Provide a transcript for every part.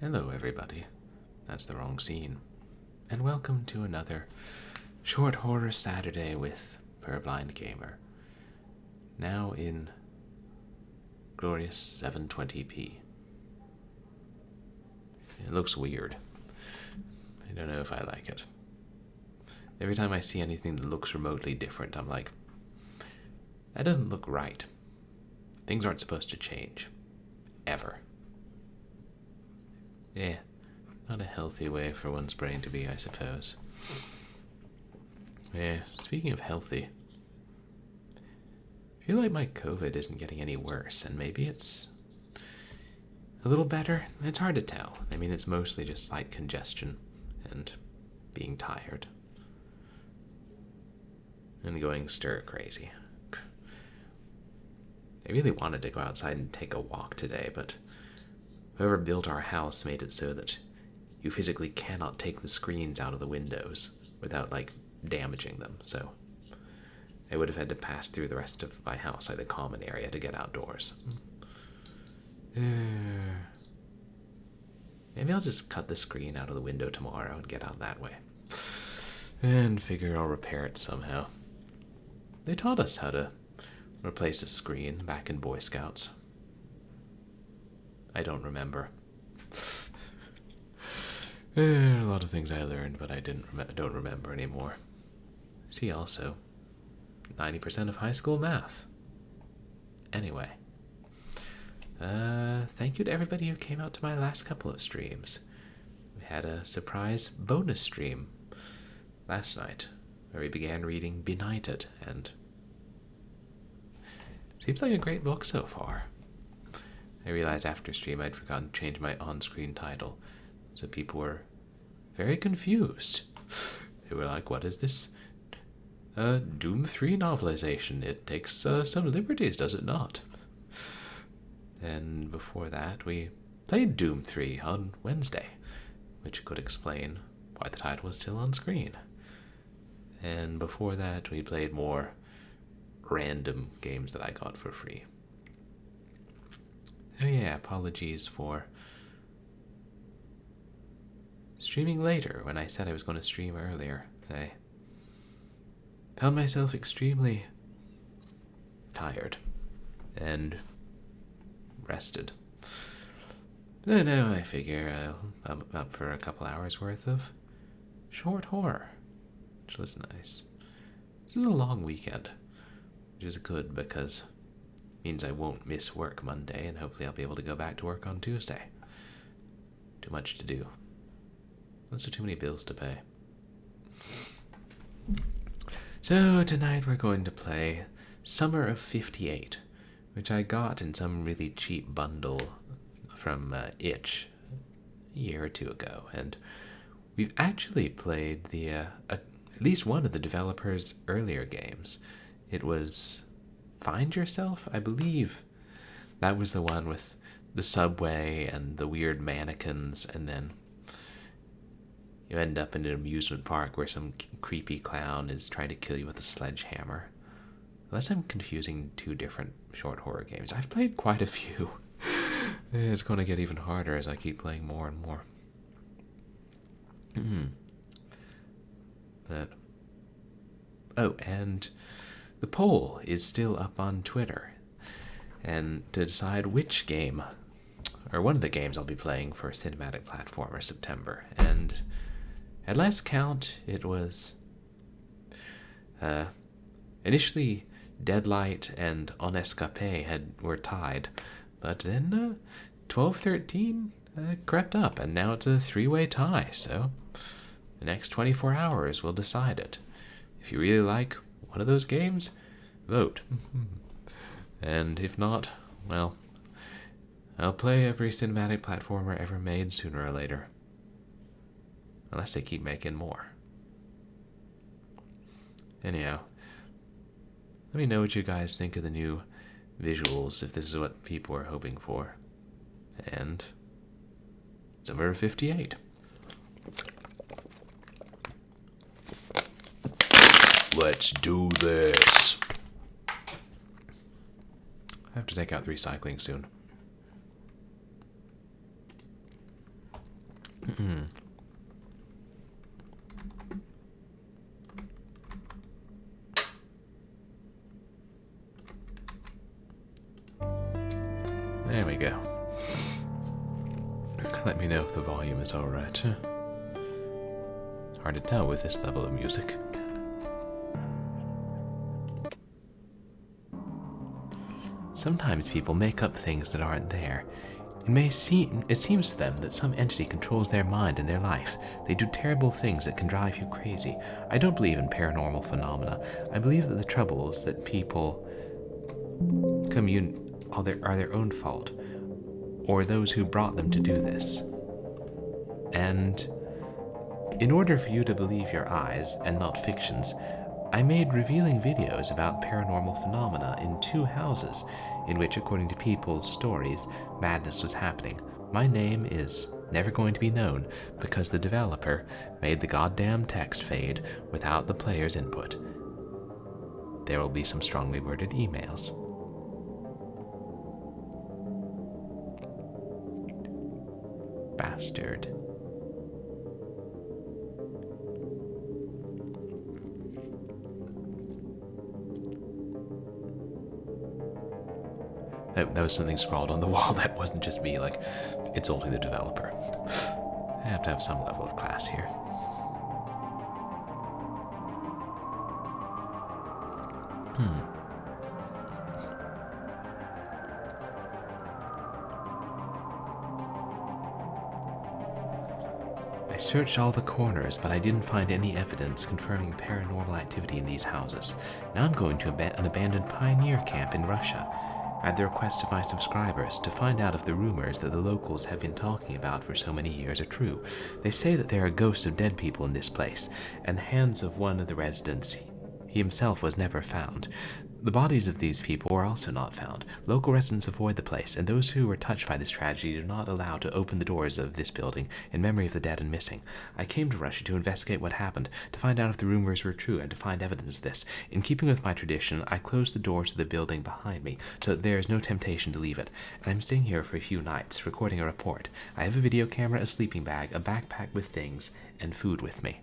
Hello everybody, that's the wrong scene, and welcome to another Short Horror Saturday with Purblind Gamer, now in glorious 720p. It looks weird. I don't know if I like it. Every time I see anything that looks remotely different, I'm like, that doesn't look right. Things aren't supposed to change. Ever. Yeah, not a healthy way for one's brain to be, I suppose. Yeah, speaking of healthy, I feel like my COVID isn't getting any worse, and maybe it's a little better. It's hard to tell. I mean, it's mostly just slight congestion and being tired. And going stir crazy. I really wanted to go outside and take a walk today, but whoever built our house made it so that you physically cannot take the screens out of the windows without, like, damaging them, so I would have had to pass through the rest of my house, like the common area, to get outdoors. Maybe I'll just cut the screen out of the window tomorrow and get out that way. And figure I'll repair it somehow. They taught us how to replace a screen back in Boy Scouts. I don't remember. A lot of things I learned, but I don't remember anymore. See also, 90% of high school math. Anyway, thank you to everybody who came out to my last couple of streams. We had a surprise bonus stream last night, where we began reading Benighted, and seems like a great book so far. I realized after stream I'd forgotten to change my on-screen title, so people were very confused. They were like, what is this Doom 3 novelization? It takes some liberties, does it not? And before that, we played Doom 3 on Wednesday, which could explain why the title was still on screen. And before that, we played more random games that I got for free. Oh yeah, apologies for streaming later when I said I was going to stream earlier. I found myself extremely tired and rested. And now I figure I'm up for a couple hours worth of short horror, which was nice. This is a long weekend, which is good because means I won't miss work Monday, and hopefully I'll be able to go back to work on Tuesday. Too much to do. Also too many bills to pay. So tonight we're going to play Summer of 58, which I got in some really cheap bundle from Itch a year or two ago, and we've actually played the at least one of the developers' earlier games. It was Find Yourself, I believe. That was the one with the subway and the weird mannequins, and then you end up in an amusement park where some creepy clown is trying to kill you with a sledgehammer. Unless I'm confusing two different short horror games. I've played quite a few. It's going to get even harder as I keep playing more and more. But oh, and the poll is still up on Twitter, and to decide which game, or one of the games I'll be playing for Cinematic Platformer September, and at last count, it was initially Deadlight and On Escape were tied, but then 1213 crept up, and now it's a three-way tie, so the next 24 hours will decide it. If you really like one of those games, vote. And if not, well, I'll play every cinematic platformer ever made sooner or later. Unless they keep making more. Anyhow, let me know what you guys think of the new visuals, if this is what people are hoping for. And Summer of 58. Let's do this. I have to take out the recycling soon. There we go. Let me know if the volume is alright. Hard to tell with this level of music. Sometimes people make up things that aren't there. It seems to them that some entity controls their mind and their life. They do terrible things that can drive you crazy. I don't believe in paranormal phenomena. I believe that the troubles that people are their own fault, or those who brought them to do this. And in order for you to believe your eyes and not fictions, I made revealing videos about paranormal phenomena in 2 houses, in which, according to people's stories, madness was happening. My name is never going to be known because the developer made the goddamn text fade without the player's input. There will be some strongly worded emails. Bastard. That was something scrawled on the wall. That wasn't just me, like, insulting the developer. I have to have some level of class here. I searched all the corners, but I didn't find any evidence confirming paranormal activity in these houses. Now I'm going to an abandoned pioneer camp in Russia, at the request of my subscribers, to find out if the rumors that the locals have been talking about for so many years are true. They say that there are ghosts of dead people in this place, and the hands of one of the residents, he himself, was never found. The bodies of these people were also not found. Local residents avoid the place, and those who were touched by this tragedy do not allow to open the doors of this building in memory of the dead and missing. I came to Russia to investigate what happened, to find out if the rumors were true, and to find evidence of this. In keeping with my tradition, I closed the doors to the building behind me, so that there is no temptation to leave it, and I'm staying here for a few nights, recording a report. I have a video camera, a sleeping bag, a backpack with things, and food with me.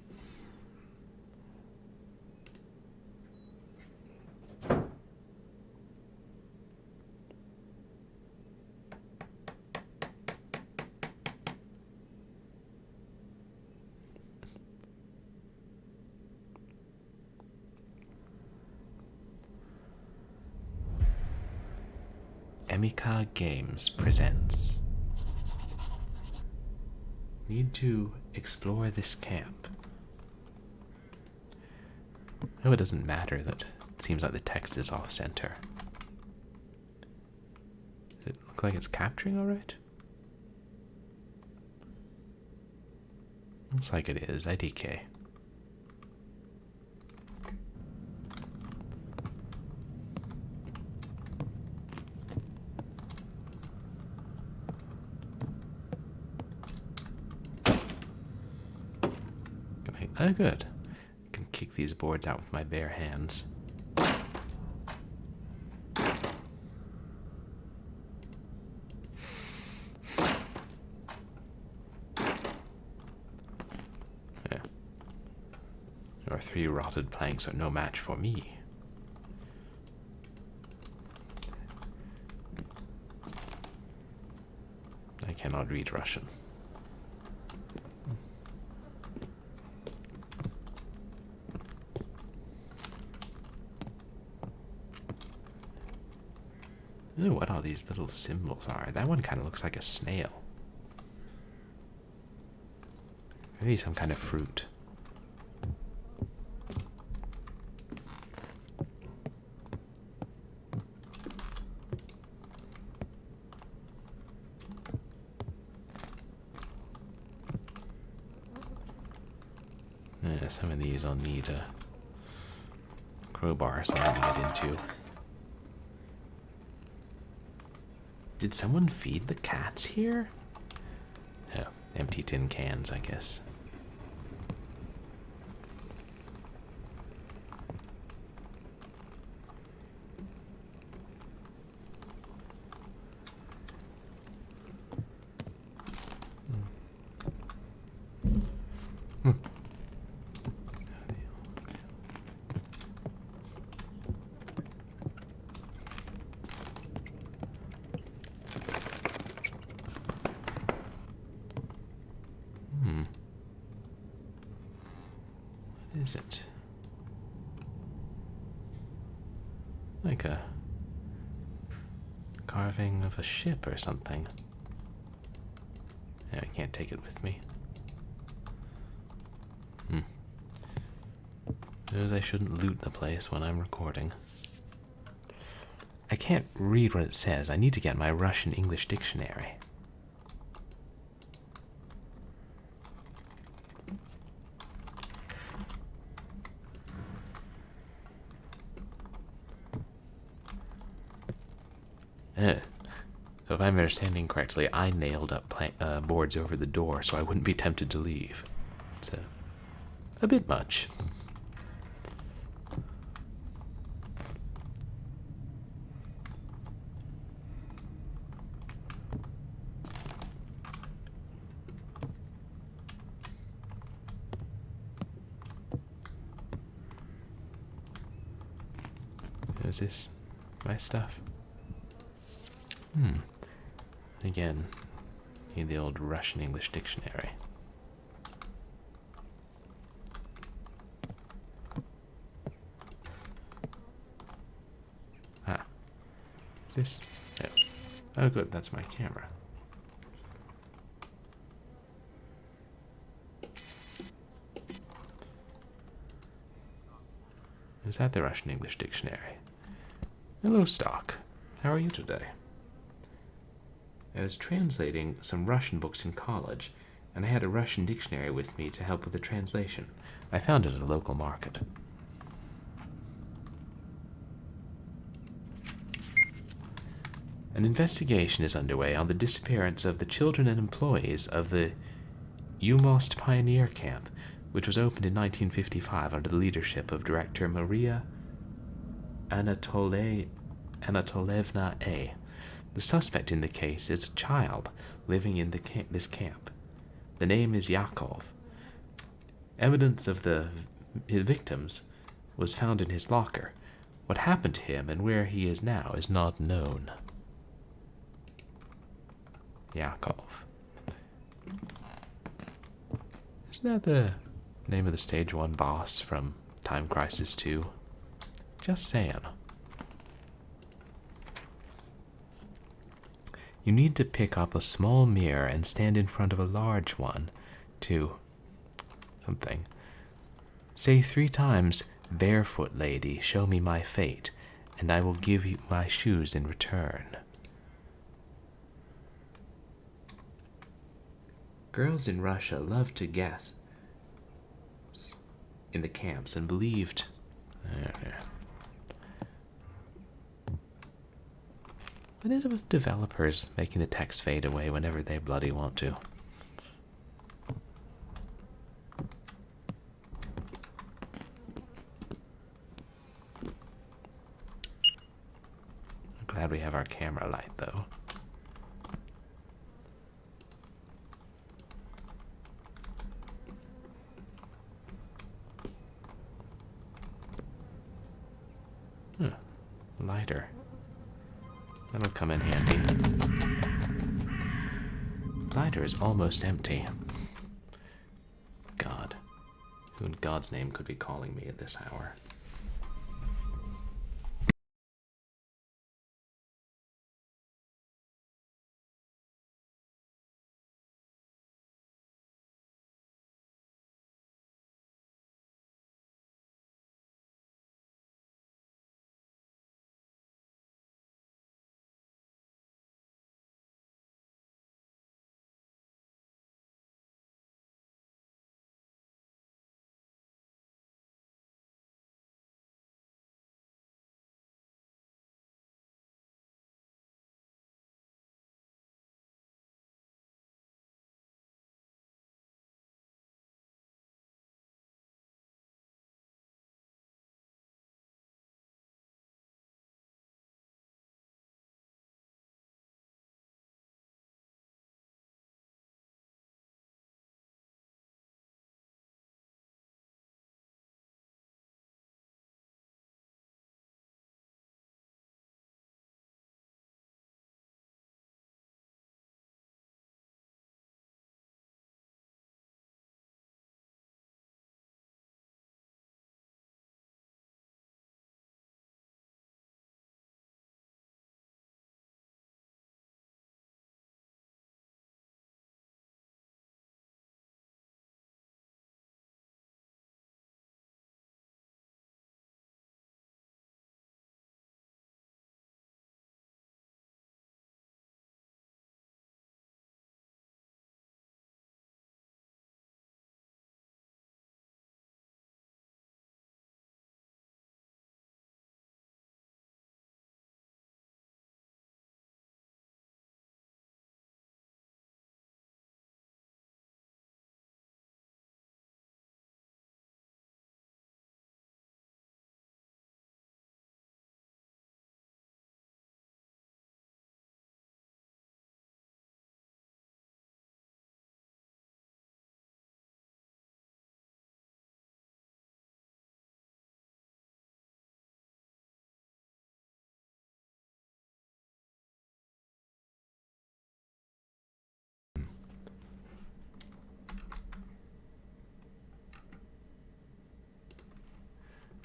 Emika Games presents. Need to explore this camp. No, it doesn't matter that it seems like the text is off center. Does it look like it's capturing alright? Looks like it is. IDK. Oh, good. I can kick these boards out with my bare hands. Yeah. Your 3 rotted planks are no match for me. I cannot read Russian. I don't know what all these little symbols are. That one kind of looks like a snail. Maybe some kind of fruit. Yeah, some of these I'll need a crowbar or something to get into. Did someone feed the cats here? Oh, empty tin cans, I guess. is it? Like a carving of a ship or something. Yeah, I can't take it with me. Knows I shouldn't loot the place when I'm recording. I can't read what it says. I need to get my Russian-English dictionary. So if I'm understanding correctly, I nailed up boards over the door so I wouldn't be tempted to leave. It's a bit much. Is this my stuff? Again, need the old Russian-English dictionary. Ah. This... Oh, good, that's my camera. Is that the Russian-English dictionary? Hello, Stock. How are you today? I was translating some Russian books in college, and I had a Russian dictionary with me to help with the translation. I found it at a local market. An investigation is underway on the disappearance of the children and employees of the Umost Pioneer Camp, which was opened in 1955 under the leadership of director Maria Anatolievna A. The suspect in the case is a child living in this camp. The name is Yakov. Evidence of his victims was found in his locker. What happened to him and where he is now is not known. Yakov. Isn't that the name of the Stage 1 boss from Time Crisis 2? Just saying. You need to pick up a small mirror and stand in front of a large one to something. Say 3 times, "Barefoot lady, show me my fate, and I will give you my shoes in return." Girls in Russia love to guess in the camps and believed. What is it with developers making the text fade away whenever they bloody want to? I'm glad we have our camera light, though. Lighter. That'll come in handy. Lighter is almost empty. God. Who in God's name could be calling me at this hour?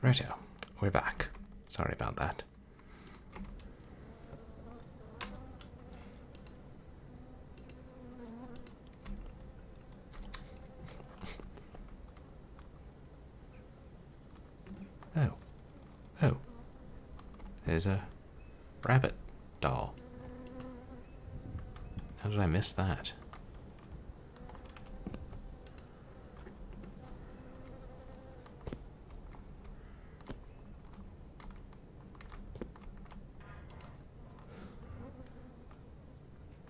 Righto, we're back. Sorry about that. Oh. Oh. There's a rabbit doll. How did I miss that?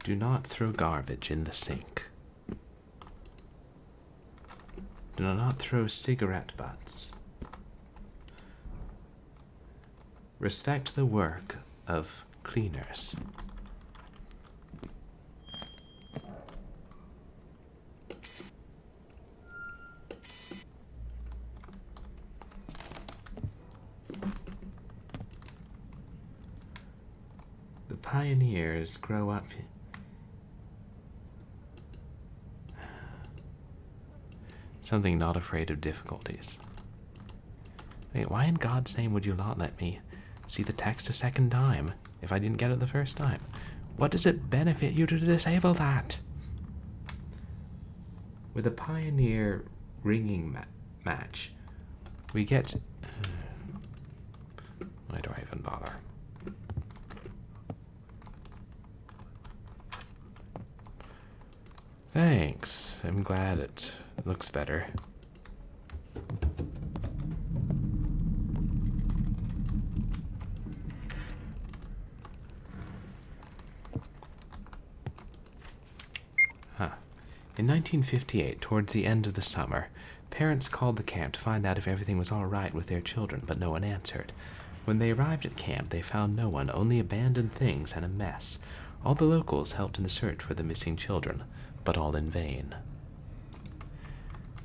Do not throw garbage in the sink. Do not throw cigarette butts. Respect the work of cleaners. The pioneers grow up. Something not afraid of difficulties. Wait, why in God's name would you not let me see the text a second time if I didn't get it the first time? What does it benefit you to disable that? With a pioneer ringing match, we get... why do I even bother? Thanks. I'm glad it looks better. Huh. In 1958, towards the end of the summer, parents called the camp to find out if everything was all right with their children, but no one answered. When they arrived at camp, they found no one, only abandoned things and a mess. All the locals helped in the search for the missing children, but all in vain.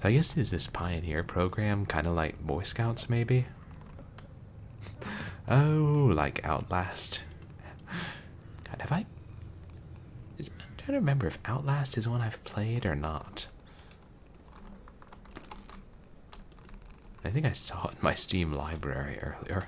So I guess is this pioneer program kind of like Boy Scouts, maybe? Oh, like Outlast. God, have I... I'm trying to remember if Outlast is one I've played or not. I think I saw it in my Steam library earlier.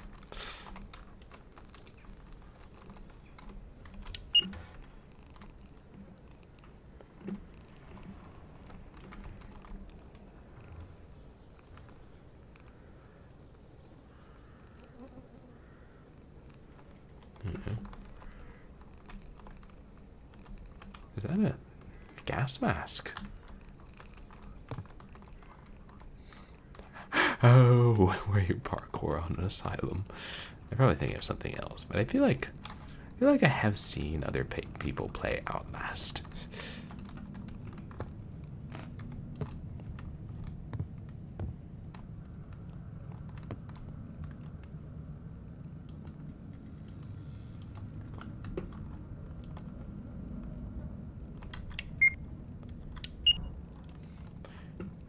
Is that a gas mask? Oh, where you parkour on an asylum. I'm probably thinking of something else, but I feel like I have seen other people play Outlast.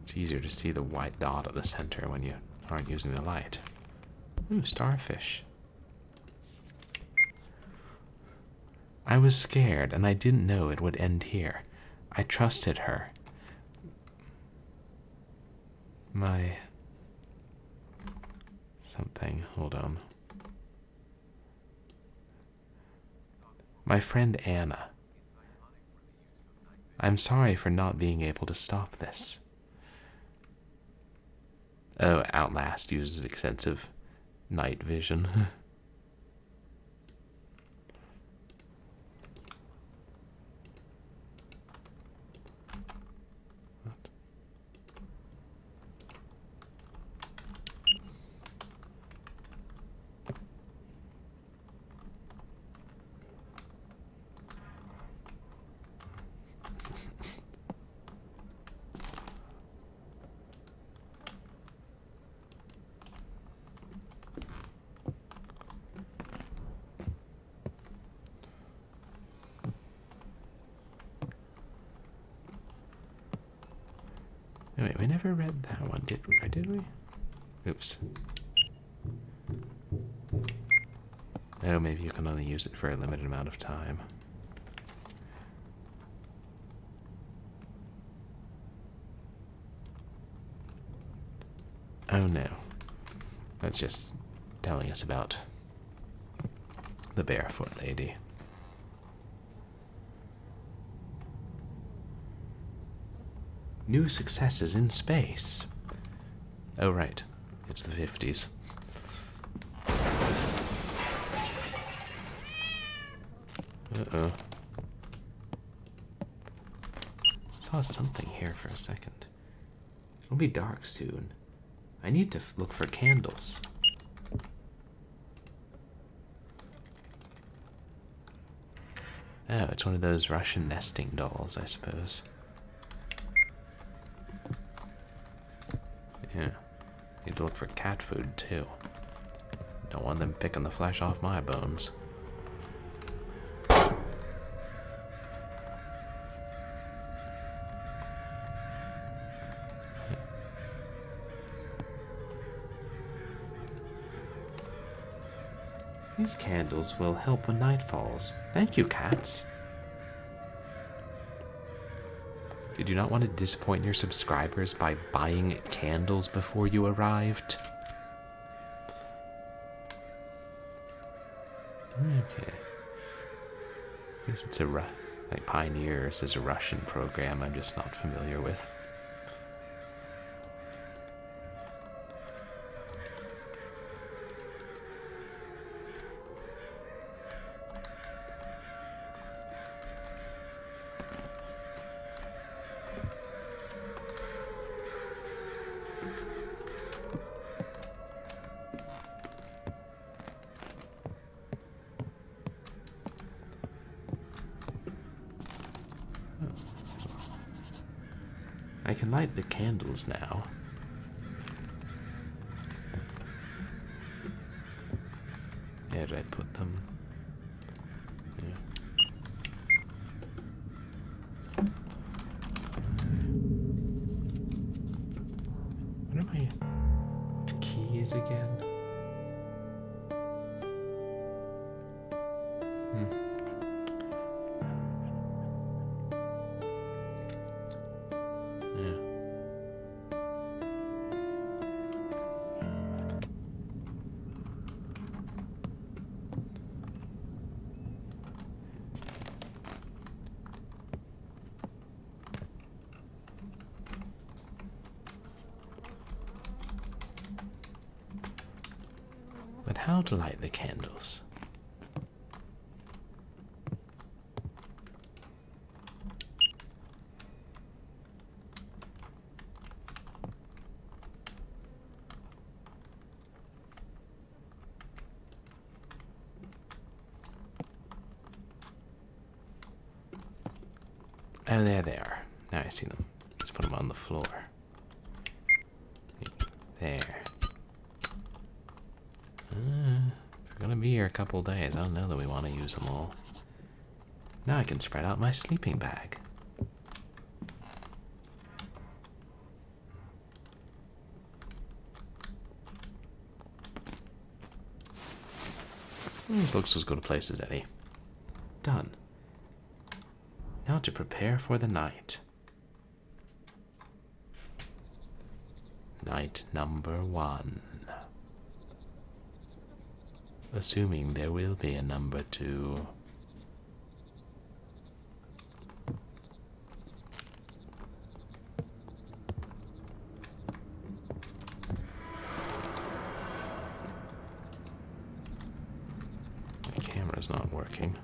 It's easier to see the white dot at the center when you aren't using the light. Ooh, starfish. I was scared, and I didn't know it would end here. I trusted her. My... something, hold on. My friend Anna. I'm sorry for not being able to stop this. Oh, Outlast uses extensive night vision. Wait, we never read that one, did we? Oops. Oh, maybe you can only use it for a limited amount of time. Oh no. That's just telling us about the barefoot lady. New successes in space. Oh, right. It's the 50s. Uh-oh. Saw something here for a second. It'll be dark soon. I need to look for candles. Oh, it's one of those Russian nesting dolls, I suppose. Yeah. Need to look for cat food, too. Don't want them picking the flesh off my bones. These candles will help when night falls. Thank you, cats. Did you not want to disappoint your subscribers by buying candles before you arrived? Okay. I guess it's like Pioneers is a Russian program I'm just not familiar with. I can light the candles now. Where did I put them? Yeah. What are my keys again? But how to light the candles? Oh, there they are. Now I see them. Just put them on the floor. There. If we're gonna be here a couple days, I don't know that we want to use them all. Now I can spread out my sleeping bag. This looks as good a place as any. Done. Now to prepare for the night. Night number 1. Assuming there will be a number 2. The camera's not working.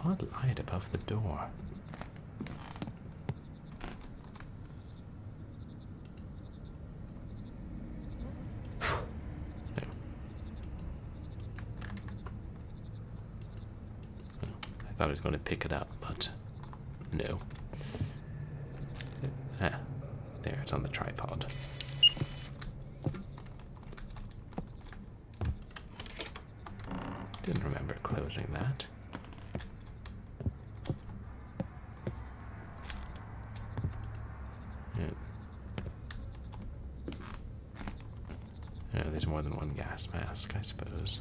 Odd light above the door. I thought I was going to pick it up, but no. Ah, there, it's on the tripod. Didn't remember closing that. Yeah. Yeah, there's more than one gas mask, I suppose.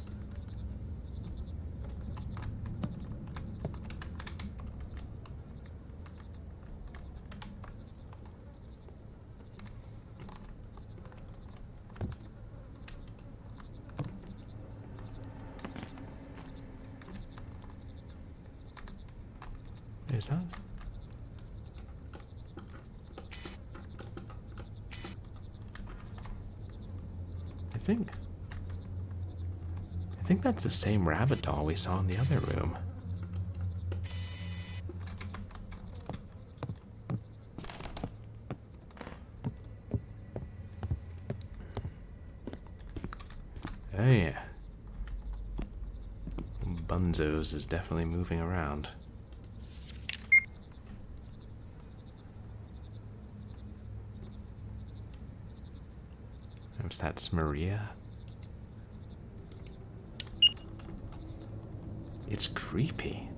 is that? I think that's the same rabbit doll we saw in the other room. Oh yeah. Bunzo's is definitely moving around. Perhaps that's Maria. It's creepy.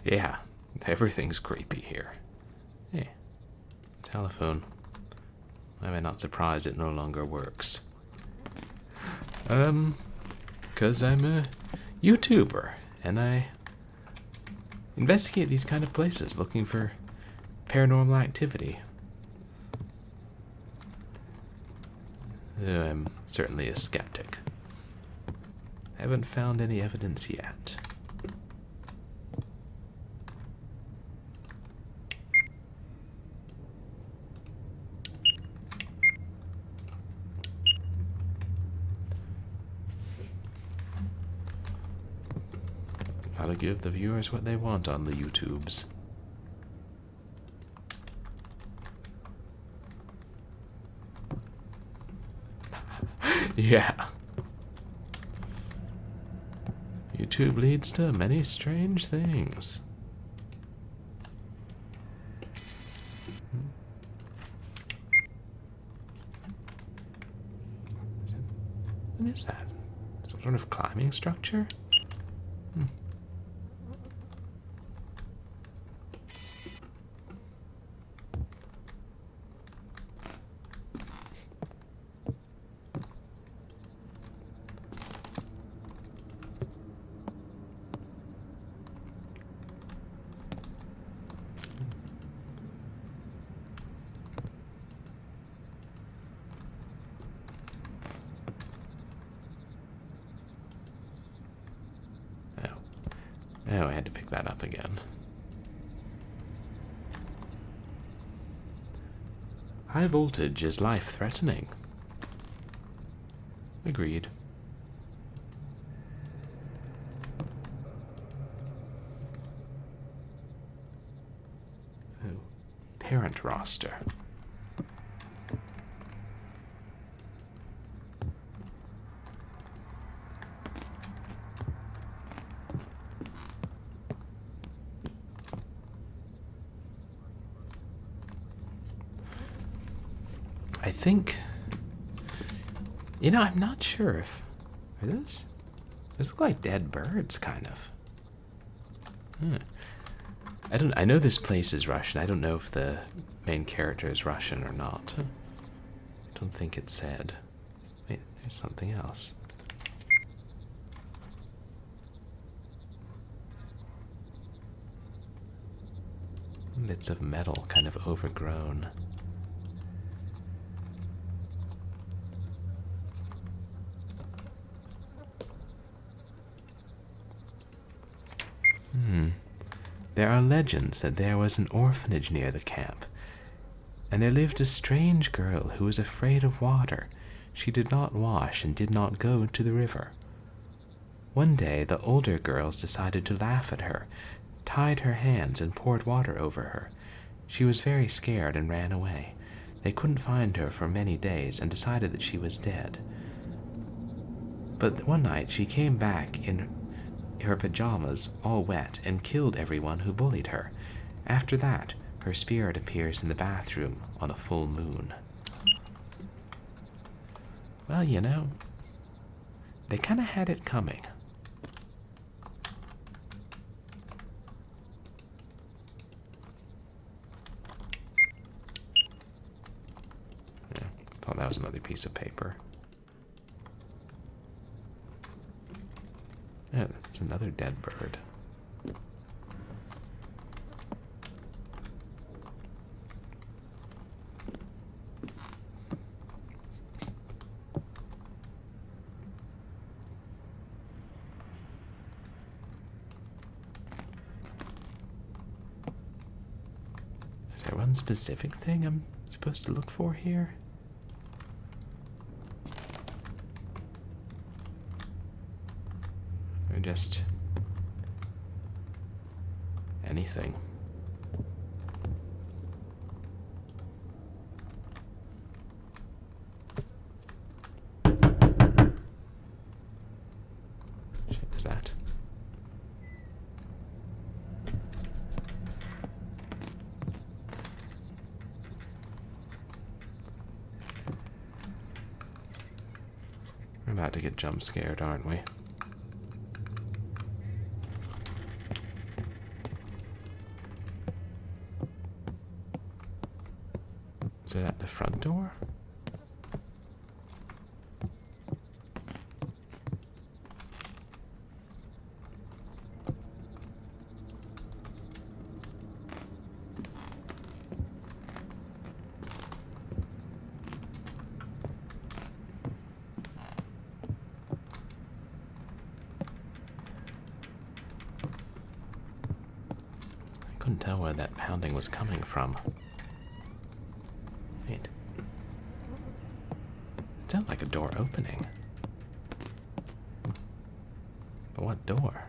Yeah, everything's creepy here. Hey, telephone. Why am I not surprised it no longer works? 'Cause I'm a YouTuber, and I investigate these kind of places looking for paranormal activity. Though I'm certainly a skeptic. I haven't found any evidence yet. Gotta give the viewers what they want on the YouTubes. Yeah. YouTube leads to many strange things. What is that? Some sort of climbing structure? Oh, I had to pick that up again. High voltage is life-threatening. Agreed. Oh, parent roster. I think, I'm not sure if, those look like dead birds, kind of. I know this place is Russian. I don't know if the main character is Russian or not. I don't think it said. Wait, there's something else. Bits of metal, kind of overgrown. There are legends that there was an orphanage near the camp, and there lived a strange girl who was afraid of water. She did not wash and did not go to the river. One day, the older girls decided to laugh at her, tied her hands, and poured water over her. She was very scared and ran away. They couldn't find her for many days and decided that she was dead. But one night, she came back in her pajamas, all wet, and killed everyone who bullied her. After that, her spirit appears in the bathroom on a full moon. Well, they kind of had it coming. was another piece of paper. Yeah, it's another dead bird. Is there one specific thing I'm supposed to look for here? Or just anything? Shit, is that? We're about to get jump scared, aren't we? Is it at the front door? I couldn't tell where that pounding was coming from. Wait. It sounded like a door opening. But what door?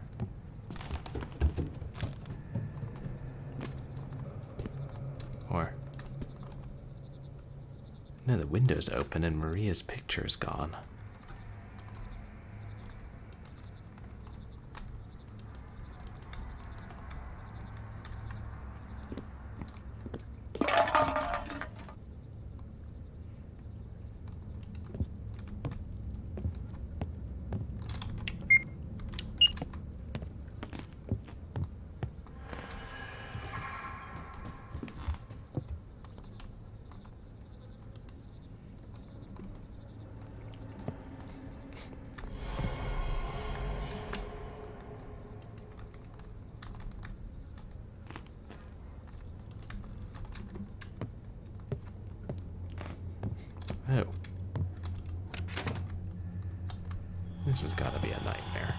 Or... no, the window's open and Maria's picture's gone. Oh. This has got to be a nightmare.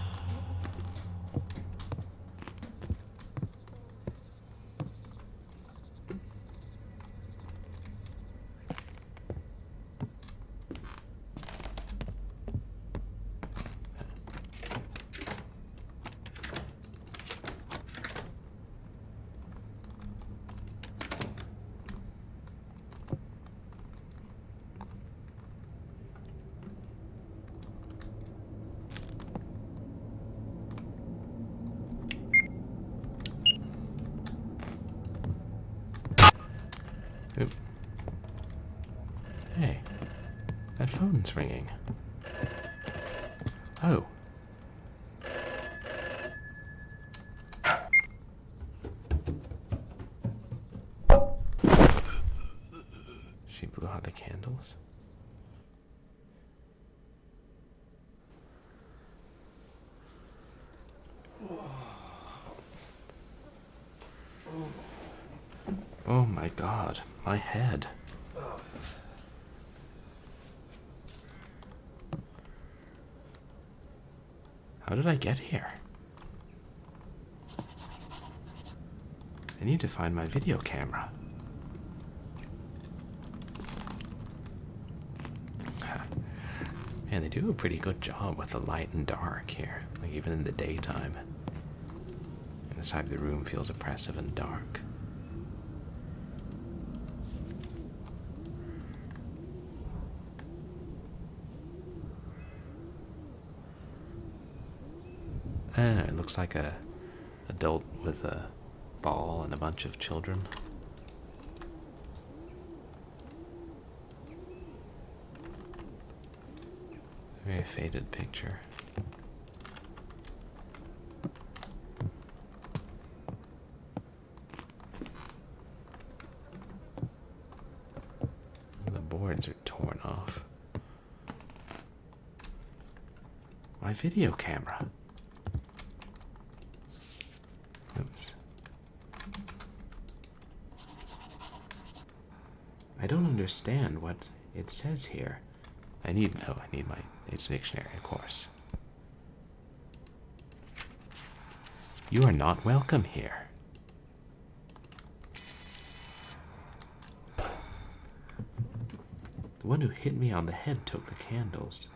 Oop. Hey, that phone's ringing. Oh. She blew out the candles. Oh my God, my head. How did I get here? I need to find my video camera. Man, they do a pretty good job with the light and dark here, like even in the daytime. And the side of the room feels oppressive and dark. It looks like a adult with a ball and a bunch of children. Very faded picture. The boards are torn. torn off. My video camera. Oops. I don't understand what it says here. I need my dictionary, of course. You are not welcome here. The one who hit me on the head took the candles.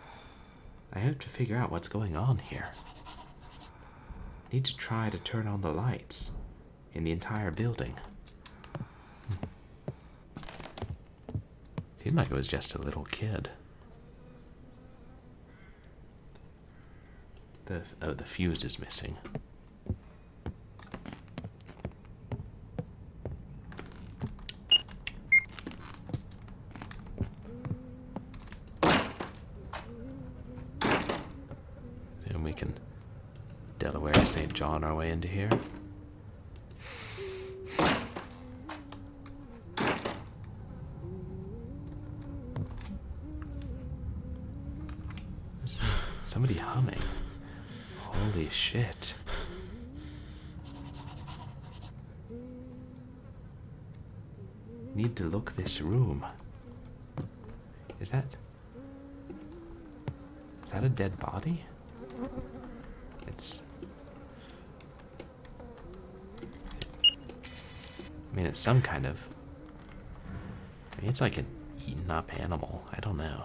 I have to figure out what's going on here. Need to try to turn on the lights in the entire building. Seemed like it was just a little kid. The fuse is missing. And we can Delaware St. John our way into here. There's somebody humming. Holy shit. Need to look this room. Is that a dead body? It's some kind of... it's like an eaten up animal. I don't know.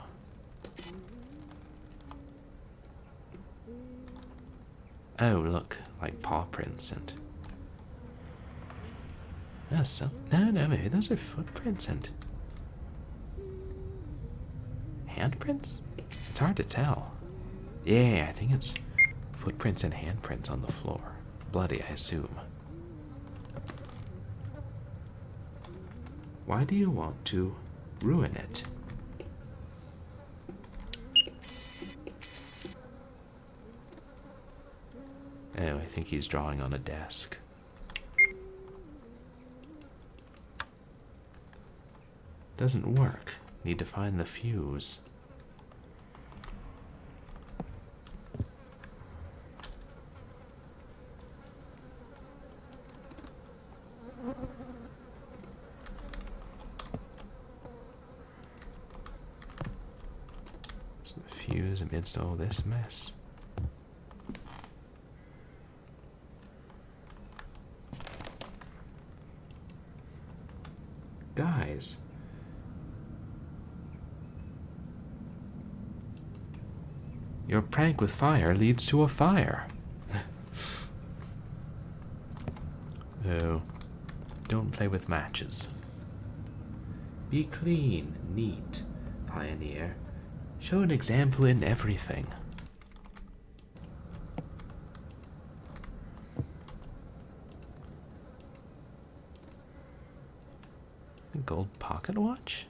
Oh, look, like paw prints and... No, maybe those are footprints and... handprints? It's hard to tell. Yeah, I think it's footprints and handprints on the floor. Bloody, I assume. Why do you want to ruin it? Oh, I think he's drawing on a desk. Doesn't work. Need to find the fuse. There's the fuse amidst all this mess. Guys. Your prank with fire leads to a fire. Oh, don't play with matches. Be clean, neat, pioneer. Show an example in everything. A gold pocket watch?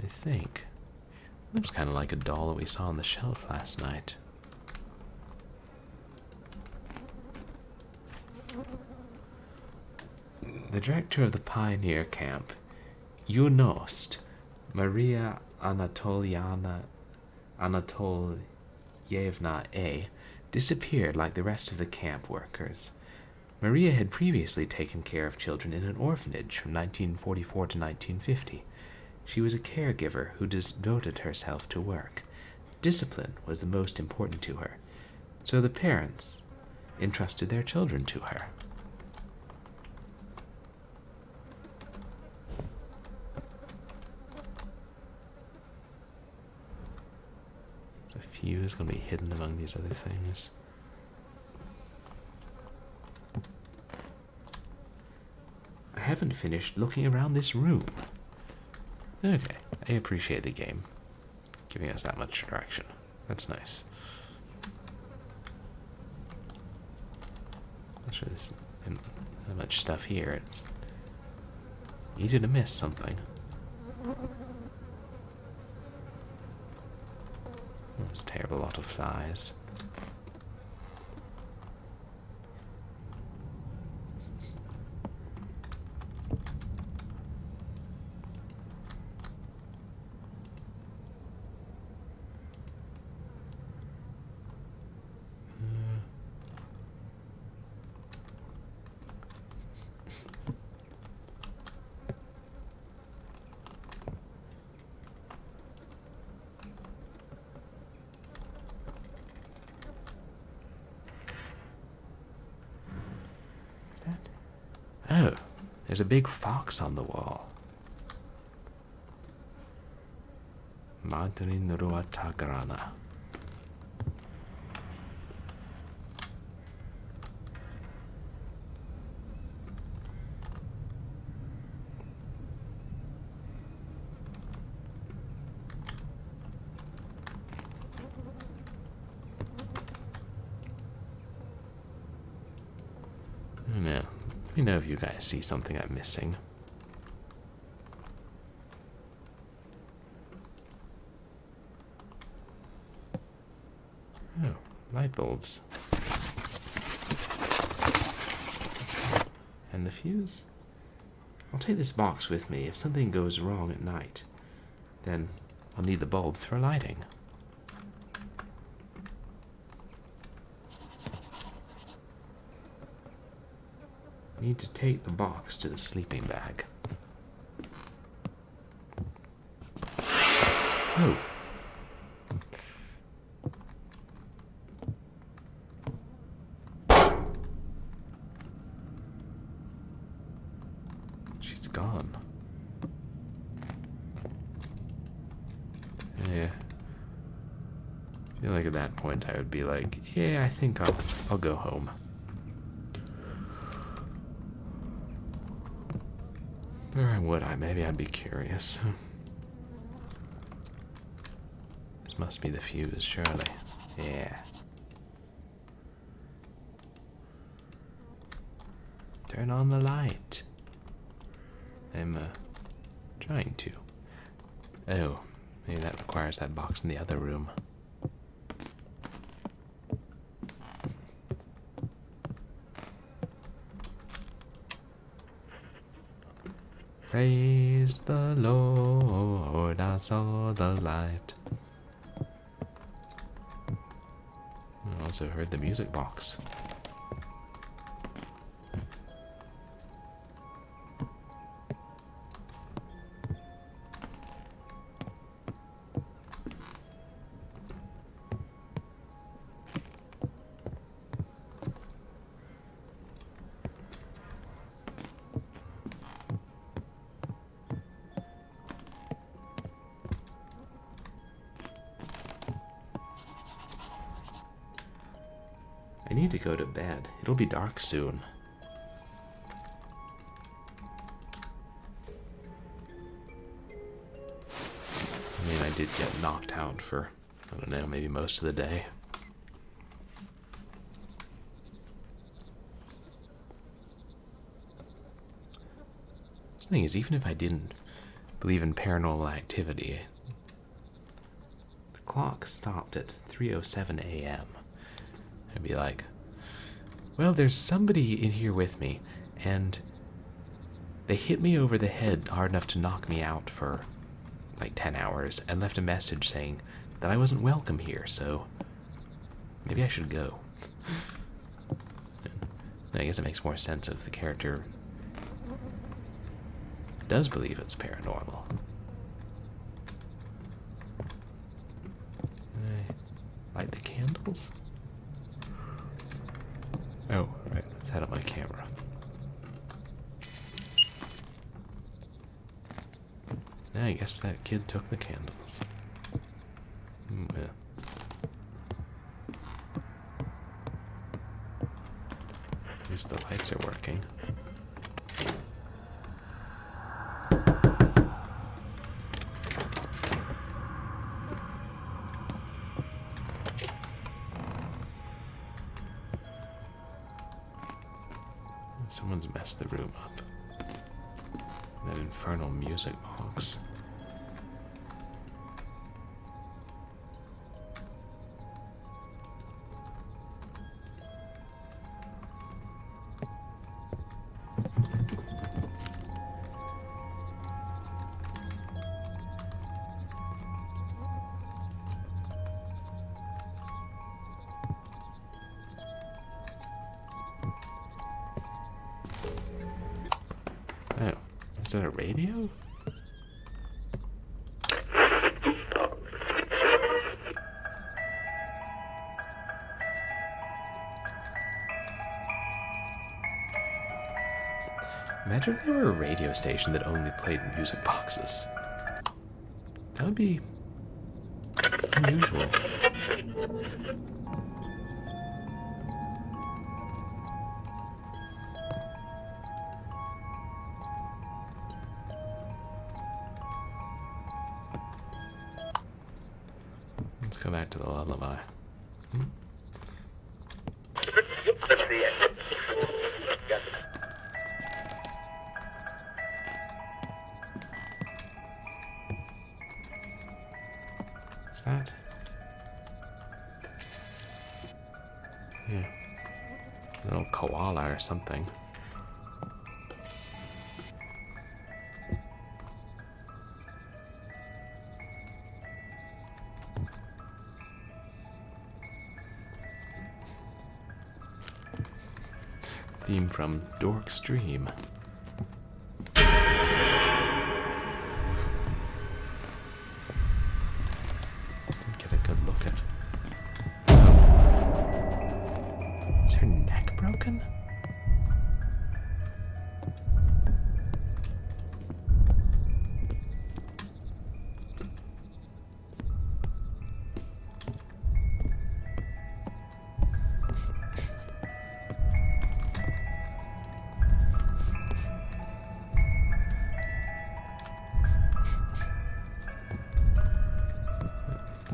I think. Looks kind of like a doll that we saw on the shelf last night. The director of the Pioneer Camp, Yunost, Maria Anatolyevna A., disappeared like the rest of the camp workers. Maria had previously taken care of children in an orphanage from 1944 to 1950. She was a caregiver who devoted herself to work. Discipline was the most important to her, so the parents entrusted their children to her. The fuse is going to be hidden among these other things. I haven't finished looking around this room. Okay, I appreciate the game giving us that much direction. That's nice. Not sure there's that much stuff here. It's easy to miss something. There's a terrible lot of flies. There's a big fox on the wall. Madri Nurua Tagrana. Let me know if you guys see something I'm missing. Oh, light bulbs. And the fuse? I'll take this box with me. If something goes wrong at night, then I'll need the bulbs for lighting. Need to take the box to the sleeping bag. Oh. She's gone. Yeah. I feel like at that point I would be like, yeah, I think I'll go home. Or would I? Maybe I'd be curious. This must be the fuse, surely. Yeah. Turn on the light. I'm, trying to. Oh, maybe that requires that box in the other room. Praise the Lord, I saw the light. I also heard the music box. I need to go to bed. It'll be dark soon. I mean, I did get knocked out for, I don't know, maybe most of the day. The thing is, even if I didn't believe in paranormal activity, the clock stopped at 3:07 a.m. I'd be like, well, there's somebody in here with me, and they hit me over the head hard enough to knock me out for like 10 hours and left a message saying that I wasn't welcome here, so maybe I should go. I guess it makes more sense if the character does believe it's paranormal. Light the candles? Oh, right, let's head up my camera. Now I guess that kid took the candles. Yeah. At least the lights are working. Someone's messed the room up. That infernal music box. Oh, is that a radio? Imagine if there were a radio station that only played music boxes. That would be unusual. Let's go back to the lullaby. Is that? Yeah. A little koala or something. Theme from Dork Stream. Didn't get a good look at. Is her neck broken?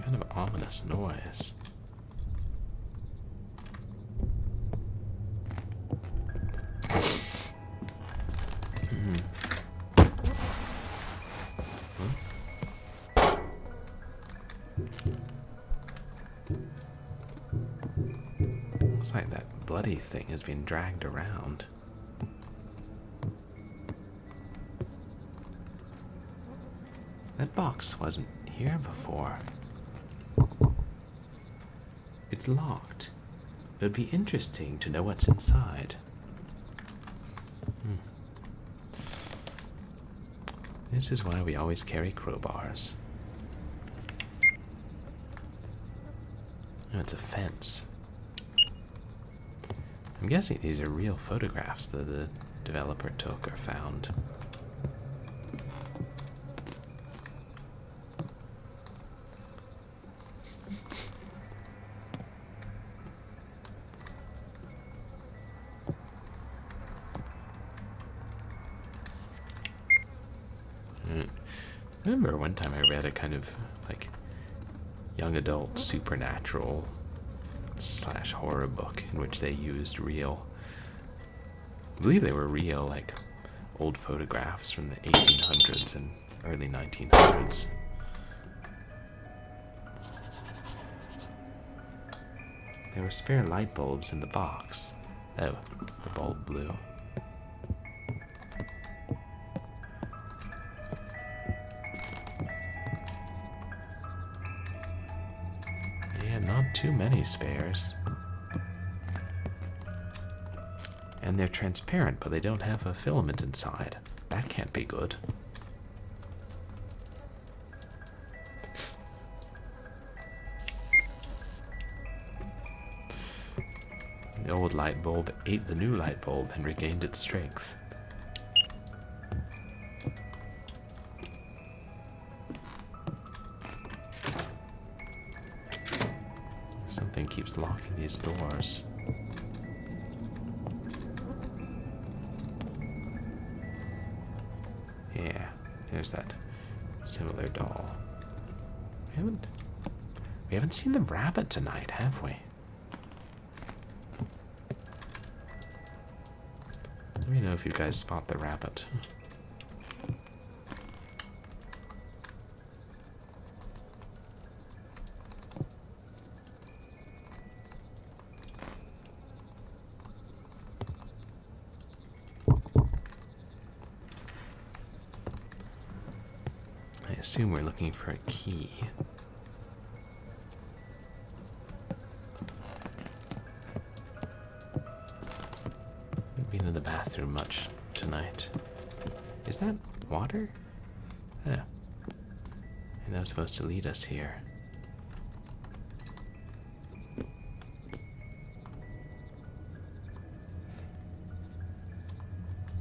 Kind of ominous noise. Looks like that bloody thing is being dragged around. That box wasn't here before. It's locked. It would be interesting to know what's inside. This is why we always carry crowbars. Oh, it's a fence. I'm guessing these are real photographs that the developer took or found. I remember one time I read a kind of like young adult supernatural / horror book in which they used real, I believe they were real, like old photographs from the 1800s and early 1900s. There were spare light bulbs in the box. Oh, the bulb blew. Not too many spares. And they're transparent, but they don't have a filament inside. That can't be good. The old light bulb ate the new light bulb and regained its strength. Something keeps locking these doors. Yeah, there's that similar doll. We haven't seen the rabbit tonight, have we? Let me know if you guys spot the rabbit. I assume we're looking for a key. Haven't been in the bathroom much tonight. Is that water? Yeah. And that was supposed to lead us here.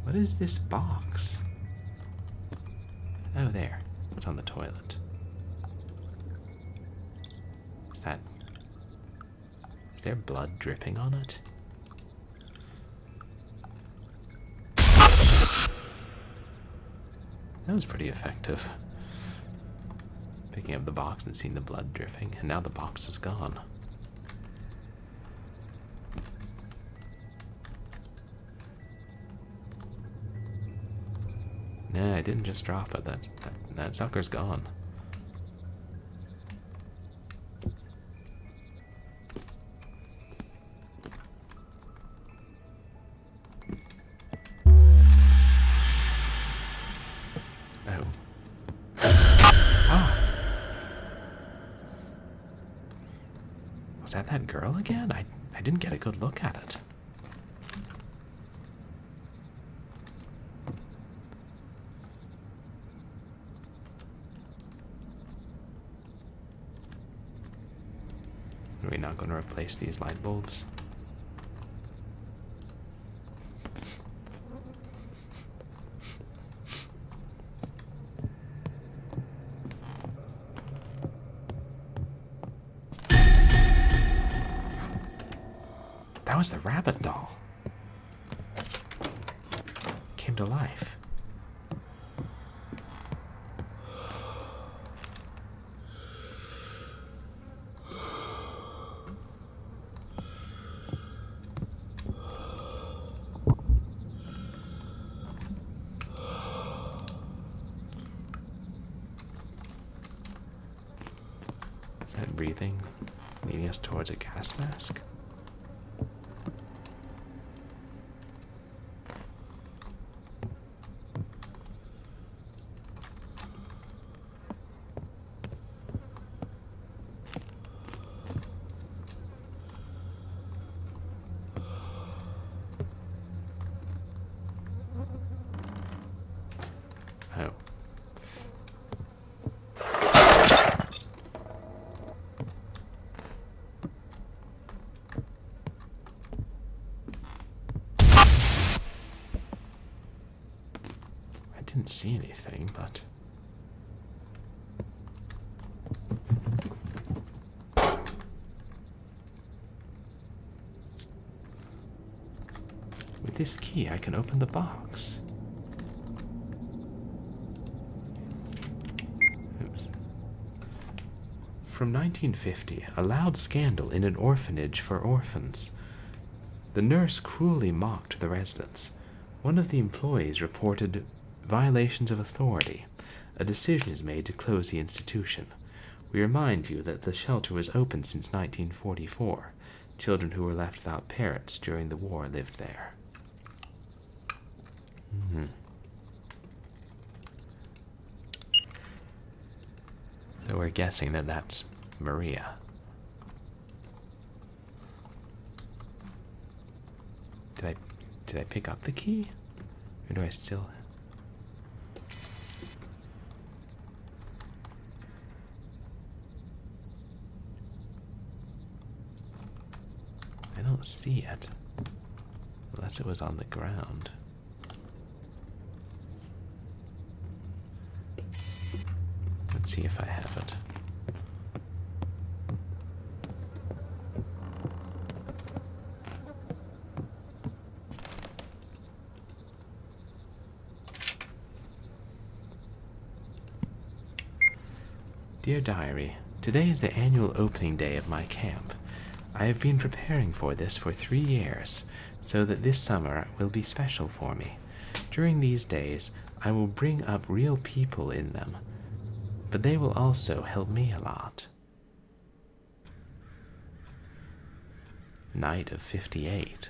What is this box? Oh, there. It's on the toilet. Is that... Is there blood dripping on it? That was pretty effective. Picking up the box and seeing the blood dripping, and now the box is gone. Nah, I didn't just drop it. That sucker's gone. Oh. Ah! Was that girl again? I didn't get a good look at it. Are we not going to replace these light bulbs? That was the rabbit doll. Came to life. Is that breathing leading us towards a gas mask? Oh. I didn't see anything, but... With this key, I can open the box. From 1950, a loud scandal in an orphanage for orphans. The nurse cruelly mocked the residents. One of the employees reported violations of authority. A decision is made to close the institution. We remind you that the shelter was open since 1944. Children who were left without parents during the war lived there. So we're guessing that that's Maria. Did I pick up the key? Or do I still... I don't see it. Unless it was on the ground. Let's see if I have it. Dear Diary, today is the annual opening day of my camp. I have been preparing for this for 3 years, so that this summer will be special for me. During these days, I will bring up real people in them, but they will also help me a lot. Night of 58.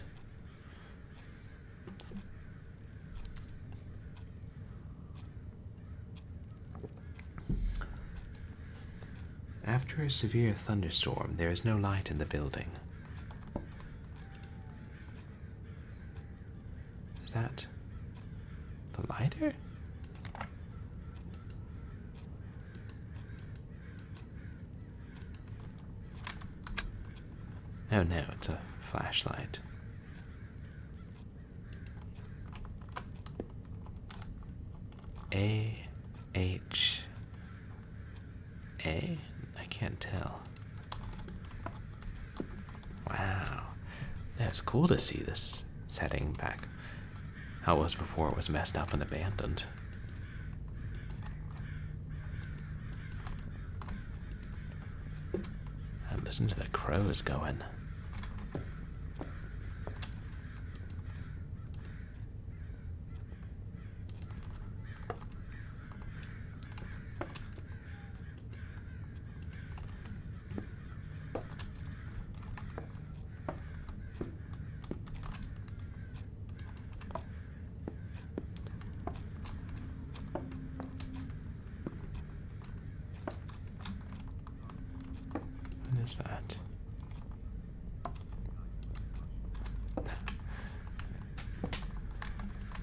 After a severe thunderstorm, there is no light in the building. Is that the lighter? Oh no, it's a flashlight. A H A? I can't tell. Wow. That's cool to see this setting back how it was before it was messed up and abandoned. And listen to the crows going. What is that?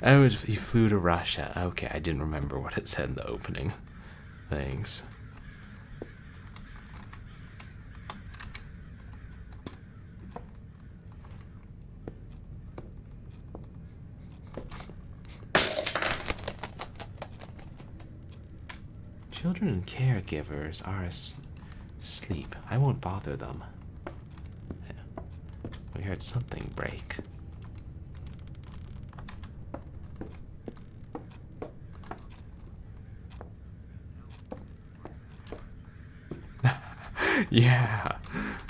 Oh, he flew to Russia. Okay, I didn't remember what it said in the opening. Thanks. Children and caregivers are asleep. I won't bother them. Yeah. We heard something break. Yeah.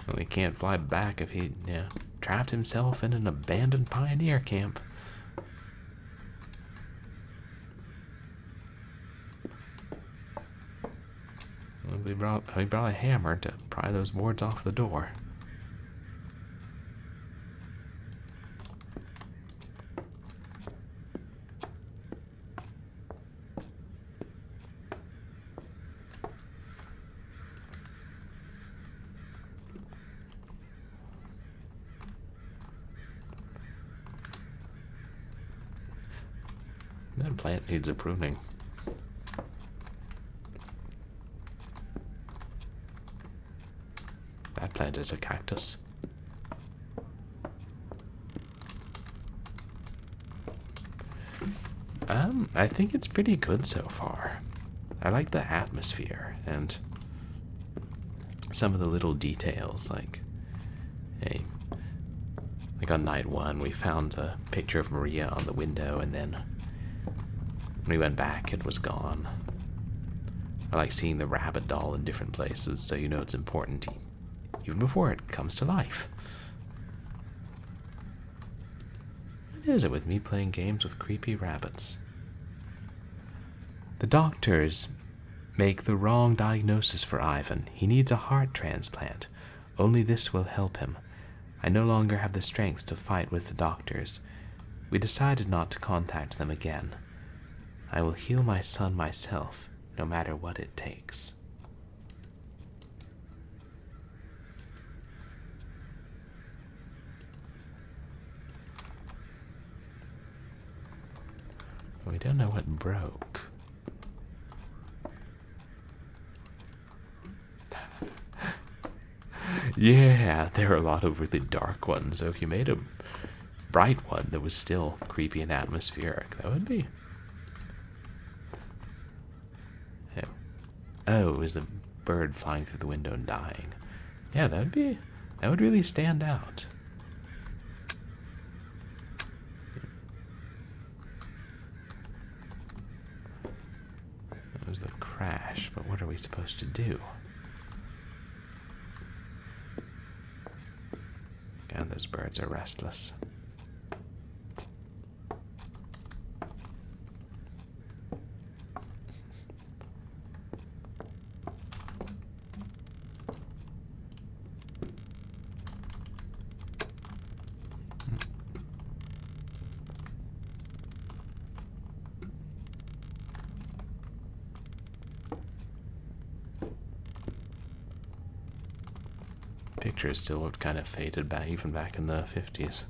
Well, he can't fly back if he trapped himself in an abandoned pioneer camp. Well, he brought a hammer to pry those boards off the door. That plant needs a pruning. That plant is a cactus. I think it's pretty good so far. I like the atmosphere and some of the little details, like on night one we found the picture of Maria on the window, and then when we went back it was gone. I like seeing the rabbit doll in different places, so you know it's important even before it comes to life. What is it with me playing games with creepy rabbits? The doctors make the wrong diagnosis for Ivan. He needs a heart transplant. Only this will help him. I no longer have the strength to fight with the doctors. We decided not to contact them again. I will heal my son myself, no matter what it takes. We don't know what broke. Yeah, there are a lot of really dark ones, so if you made a bright one that was still creepy and atmospheric, that would be... Yeah. Oh, it was a bird flying through the window and dying. Yeah, that would really stand out. That was the crash, but what are we supposed to do? God, those birds are restless. Pictures still looked kind of faded back, even back in the 50s.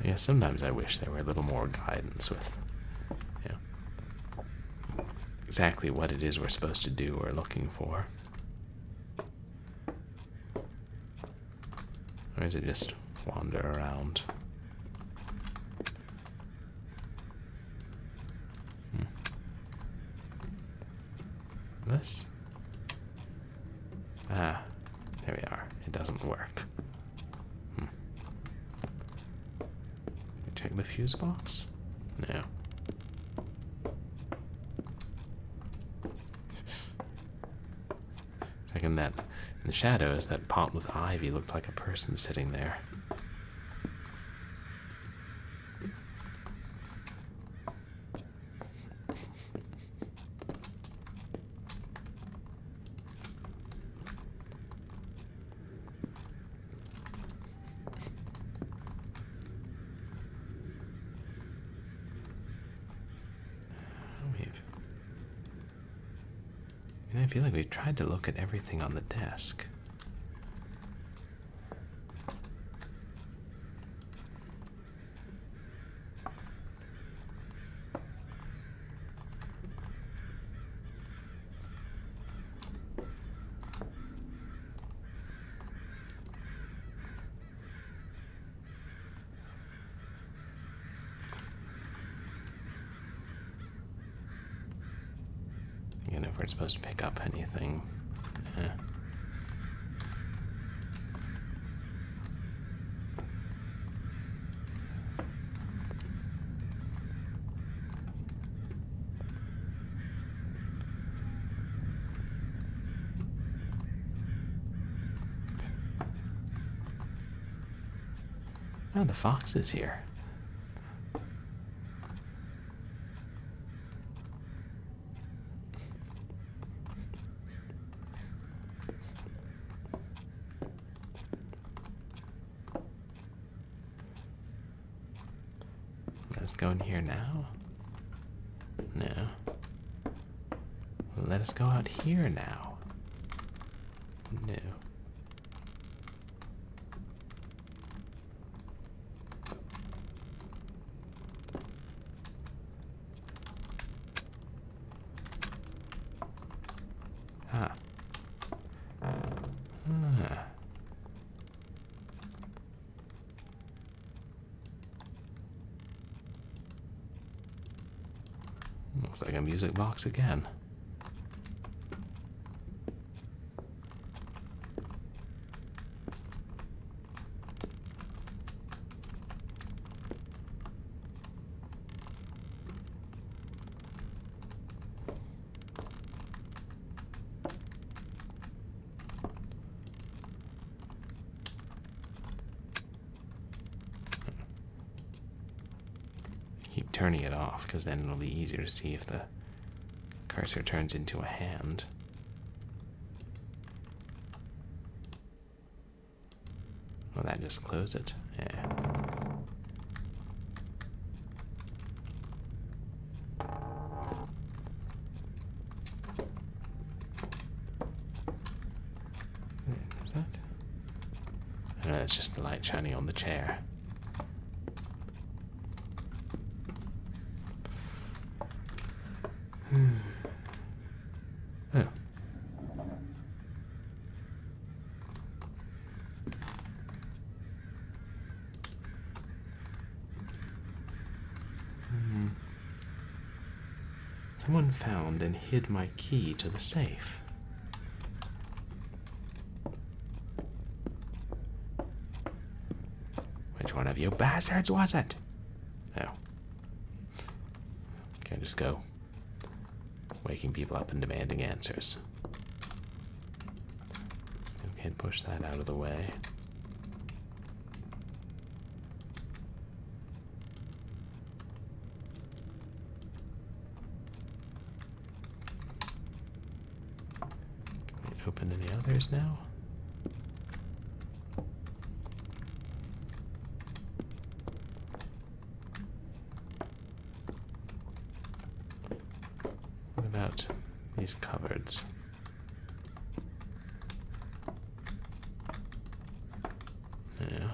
Yeah, sometimes I wish there were a little more guidance with, you know, exactly what it is we're supposed to do or looking for. Or is it just wander around? This? Ah, there we are. It doesn't work. Check the fuse box? No. Like in the shadows, that pot with ivy looked like a person sitting there. I feel like we tried to look at everything on the desk. Again, if we're supposed to pick up anything. Oh, the fox is here. Let's go in here now. No. Let us go out here now. No. Ah. Looks like a music box again. Keep turning it off, because then it'll be easier to see if the cursor turns into a hand. Well, that just close it. Yeah. Is that? I know, it's just the light shining on the chair. Oh. Someone found and hid my key to the safe. Which one of you bastards was it? Oh. Can't just go waking people up and demanding answers. Still can't push that out of the way. Can we open any others now? What about these cupboards? Yeah.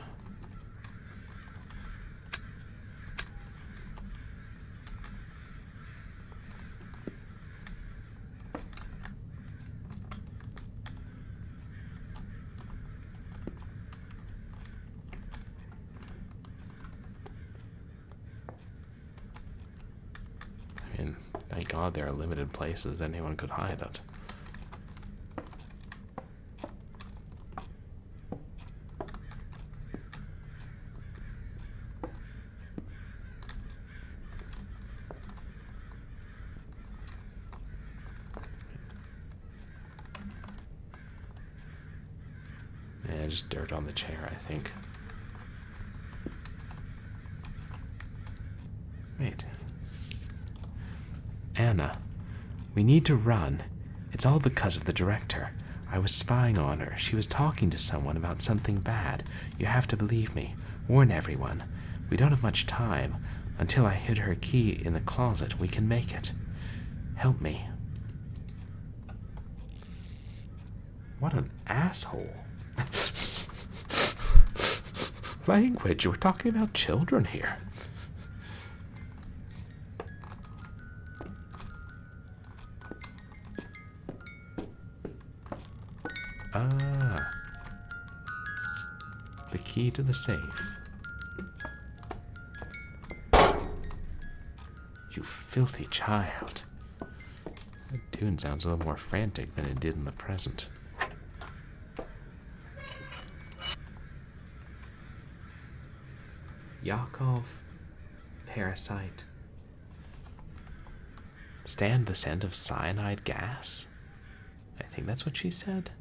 Thank God there are limited places anyone could hide it. Yeah, just dirt on the chair, I think. Wait. Anna, we need to run. It's all because of the director. I was spying on her. She was talking to someone about something bad. You have to believe me. Warn everyone. We don't have much time. Until I hid her key in the closet, we can make it. Help me. What an asshole. Language, we're talking about children here. Ah. The key to the safe. You filthy child. That tune sounds a little more frantic than it did in the present. Yakov, parasite. Stand the scent of cyanide gas? I think that's what she said.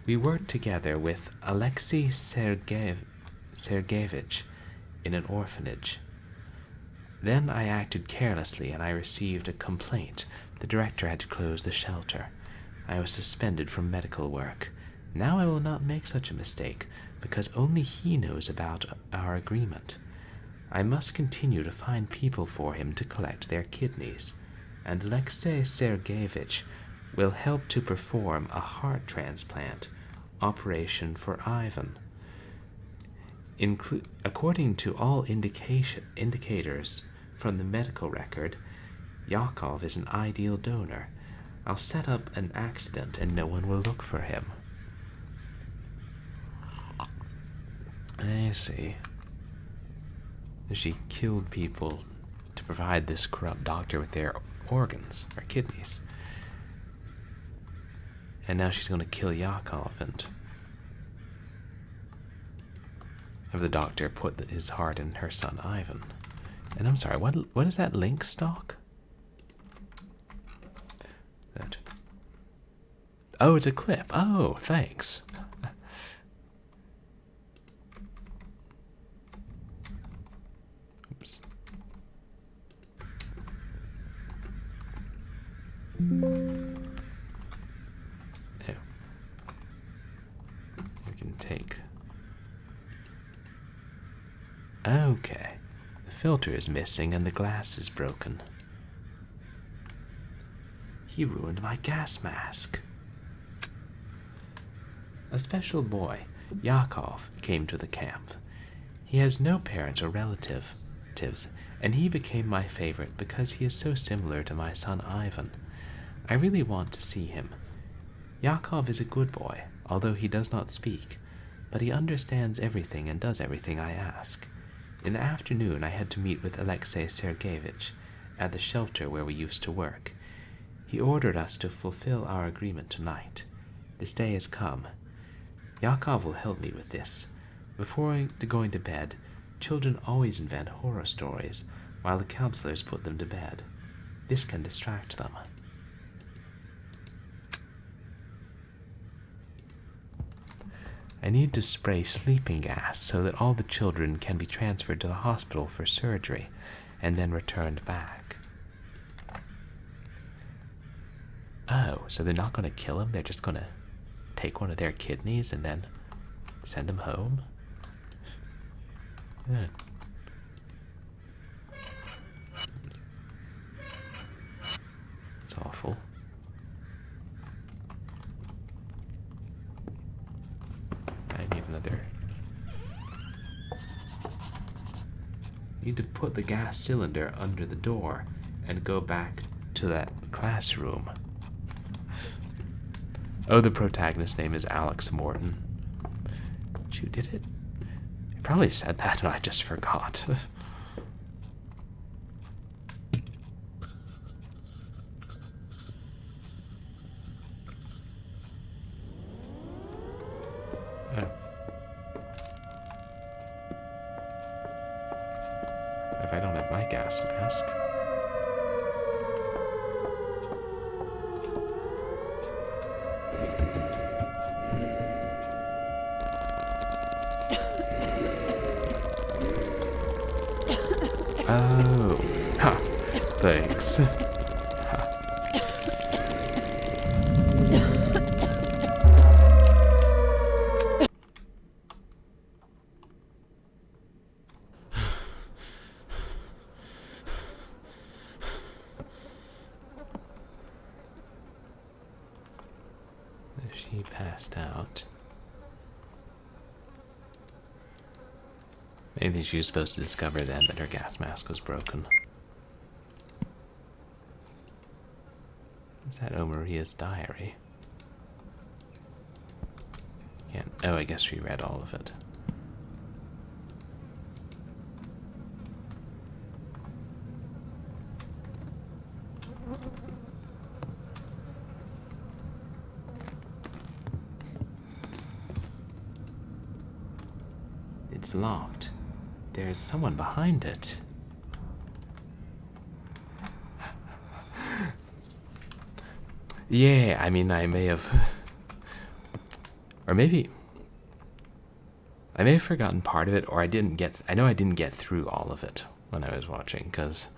We worked together with Alexei Sergeyevich in an orphanage. Then I acted carelessly and I received a complaint. The director had to close the shelter. I was suspended from medical work. Now I will not make such a mistake, because only he knows about our agreement. I must continue to find people for him to collect their kidneys, and Alexei Sergeyevich will help to perform a heart transplant operation for Ivan. According to all indicators from the medical record, Yakov is an ideal donor. I'll set up an accident and no one will look for him. I see. She killed people to provide this corrupt doctor with their organs, or kidneys. And now she's going to kill Yakov and have the doctor put his heart in her son Ivan. And I'm sorry, what is that link stock? That. Oh, it's a clip. Oh, thanks. Oops. Oh. We can take. Okay. The filter is missing and the glass is broken. He ruined my gas mask. A special boy, Yakov, came to the camp. He has no parents or relatives, and he became my favorite because he is so similar to my son Ivan. I really want to see him. Yakov is a good boy, although he does not speak, but he understands everything and does everything I ask. In the afternoon, I had to meet with Alexei Sergeyevich at the shelter where we used to work. He ordered us to fulfill our agreement tonight. This day has come. Yakov will help me with this. Before going to bed, children always invent horror stories, while the counselors put them to bed. This can distract them. I need to spray sleeping gas so that all the children can be transferred to the hospital for surgery and then returned back. Oh, so they're not going to kill him? They're just going to take one of their kidneys and then send him home? Yeah. It's awful. I need another. Need to put the gas cylinder under the door and go back to that classroom. Oh, the protagonist's name is Alex Morton. You did it? You probably said that and I just forgot. gas mask. Oh, ha, thanks. Ha. She passed out. Maybe she was supposed to discover then that her gas mask was broken. Is that Maria's diary? Can't. Oh, I guess we read all of it. It's locked. There's someone behind it. Yeah, I mean, I may have... Or maybe... I may have forgotten part of it, or I didn't get... I know I didn't get through all of it when I was watching, because...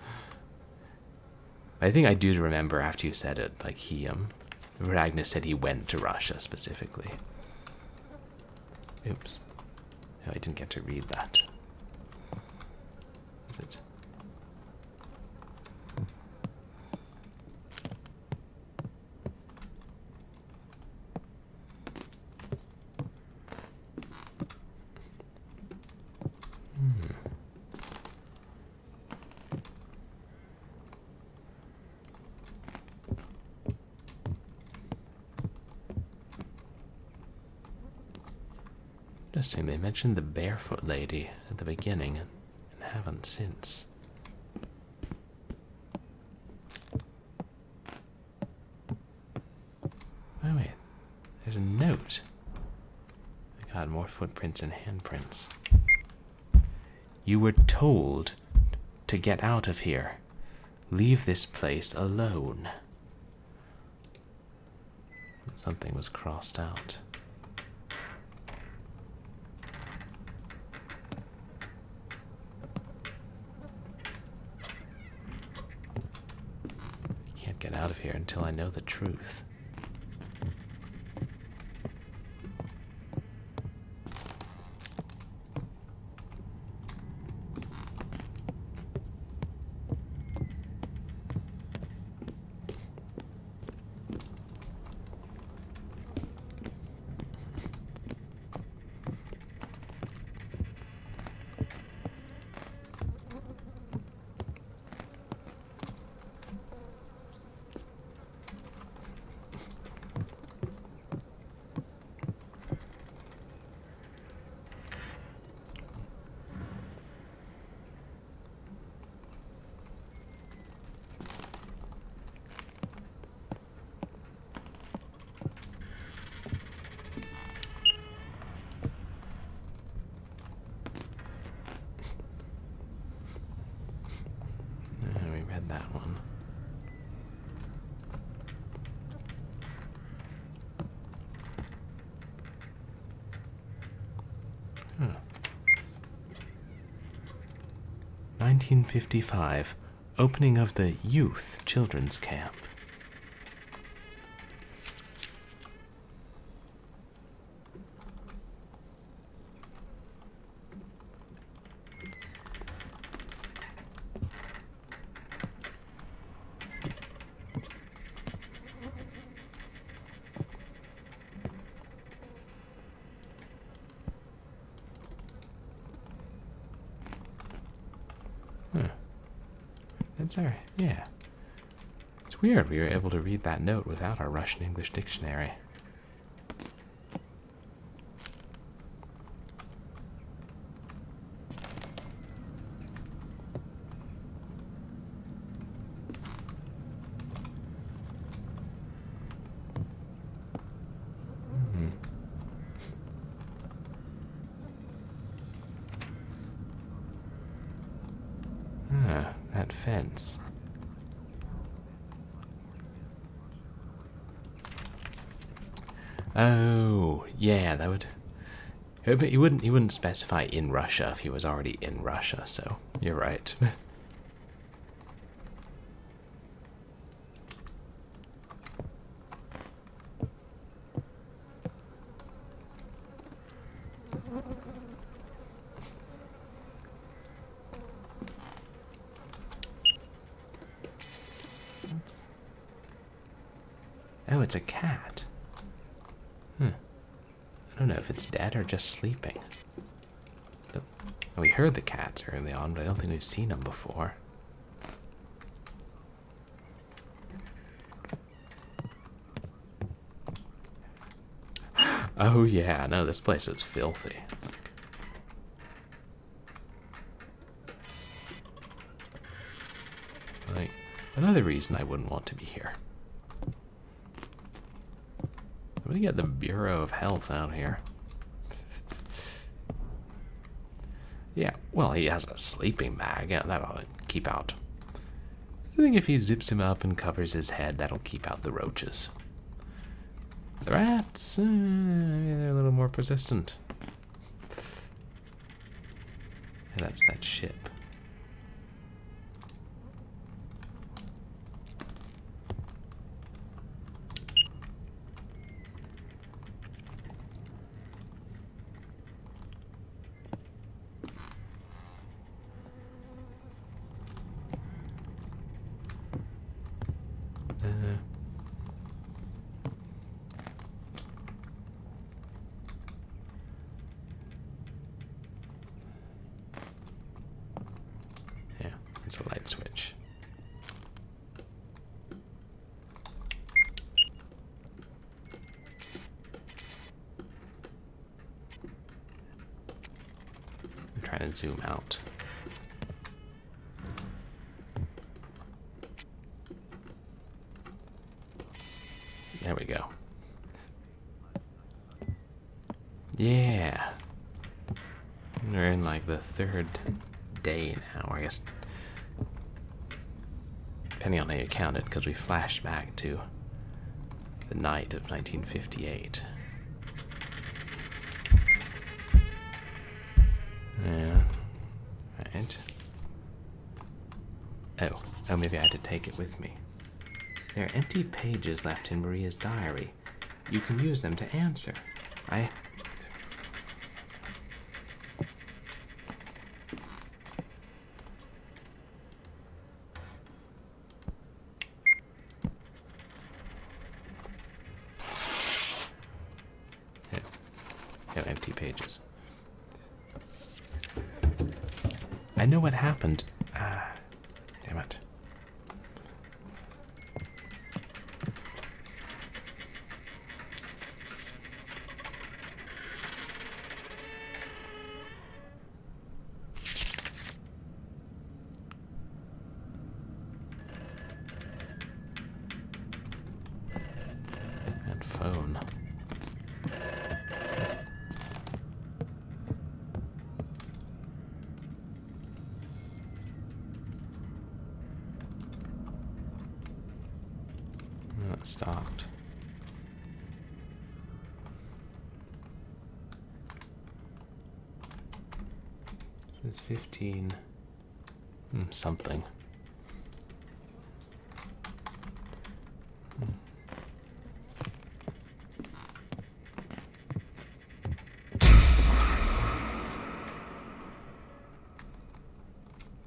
I think I do remember after you said it, like he, the protagonist said he went to Russia specifically. Oops. No, I didn't get to read that. Is it? Interesting, they mentioned the barefoot lady at the beginning and haven't since. Oh wait, there's a note. I got more footprints and handprints. You were told to get out of here. Leave this place alone. Something was crossed out. Get out of here until I know the truth. That one. Huh. 1955, opening of the youth children's camp. That's alright, yeah. It's weird we were able to read that note without our Russian English dictionary. fence. Oh, yeah, that would... But he wouldn't specify in Russia if he was already in Russia, so you're right. Oh, it's a cat. I don't know if it's dead or just sleeping. But we heard the cats early on, but I don't think we've seen them before. Oh yeah, no, this place is filthy. Like, another reason I wouldn't want to be here. We get the Bureau of Health out here. Yeah, well, he has a sleeping bag. Yeah, that'll keep out. I think if he zips him up and covers his head, that'll keep out the roaches. The rats, they're a little more persistent. Yeah, that's that ship. Yeah, it's a light switch. I'm trying to zoom out. There we go. Yeah. We're in like the third day now, I guess. Depending on how you count it, because we flashed back to the night of 1958. Yeah. Right. Oh, maybe I had to take it with me. There are empty pages left in Maria's diary. You can use them to answer. No empty pages. I know what happened. Damn it. And phone. Oh, it stopped. It's 15 something.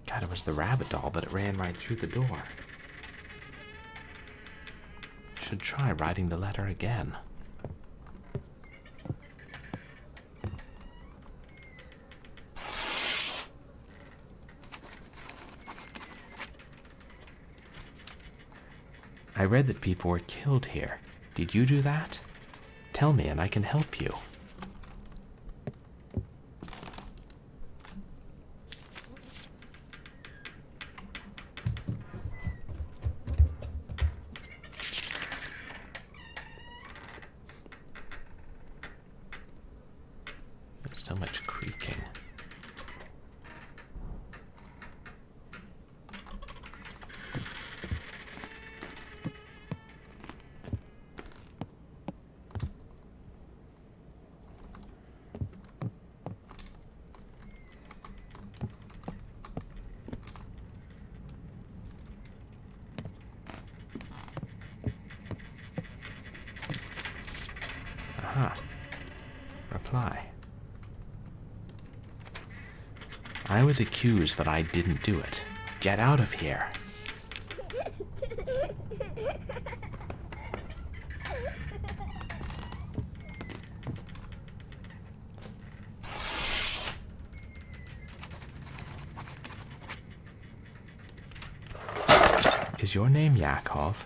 God, it was the rabbit doll, but it ran right through the door. Should try writing the letter again. I read that people were killed here. Did you do that? Tell me and I can help you. There's so much creaking. was accused, but I didn't do it. Get out of here. Is your name Yakov?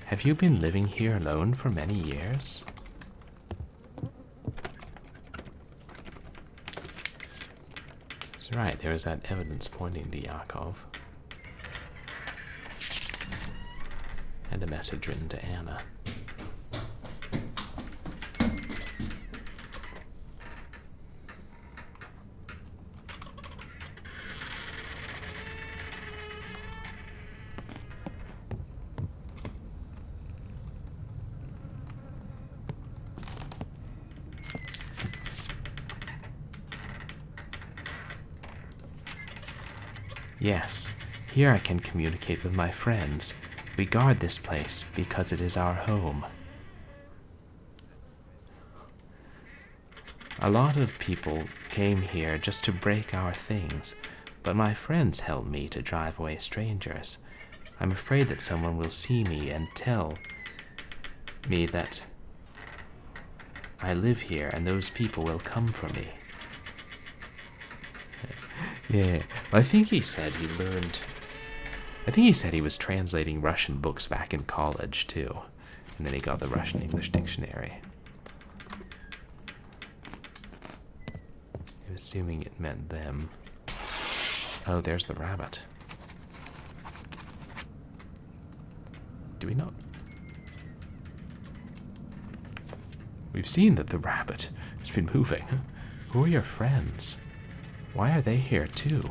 Have you been living here alone for many years? That's right, there is that evidence pointing to Yakov. And a message written to Anna. Yes, here I can communicate with my friends. We guard this place because it is our home. A lot of people came here just to break our things, but my friends helped me to drive away strangers. I'm afraid that someone will see me and tell me that I live here and those people will come for me. Yeah, I think he said he learned... I think he said he was translating Russian books back in college, too. And then he got the Russian-English dictionary. I'm assuming it meant them. Oh, there's the rabbit. Do we not? We've seen that the rabbit has been moving. Who are your friends? Why are they here too?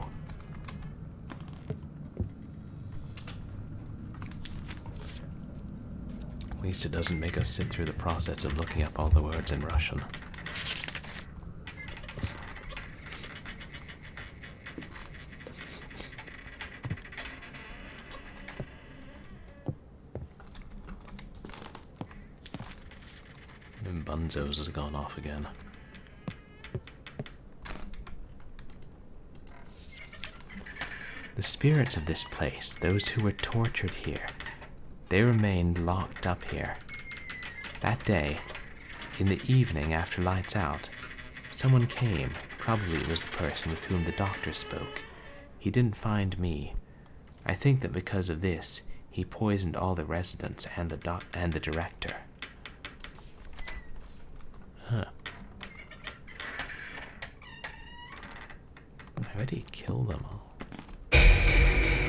At least it doesn't make us sit through the process of looking up all the words in Russian. And Bunzo's has gone off again. The spirits of this place, those who were tortured here, they remained locked up here. That day, in the evening after lights out, someone came. Probably it was the person with whom the doctor spoke. He didn't find me. I think that because of this, he poisoned all the residents and the director. Huh. Why would he kill them all?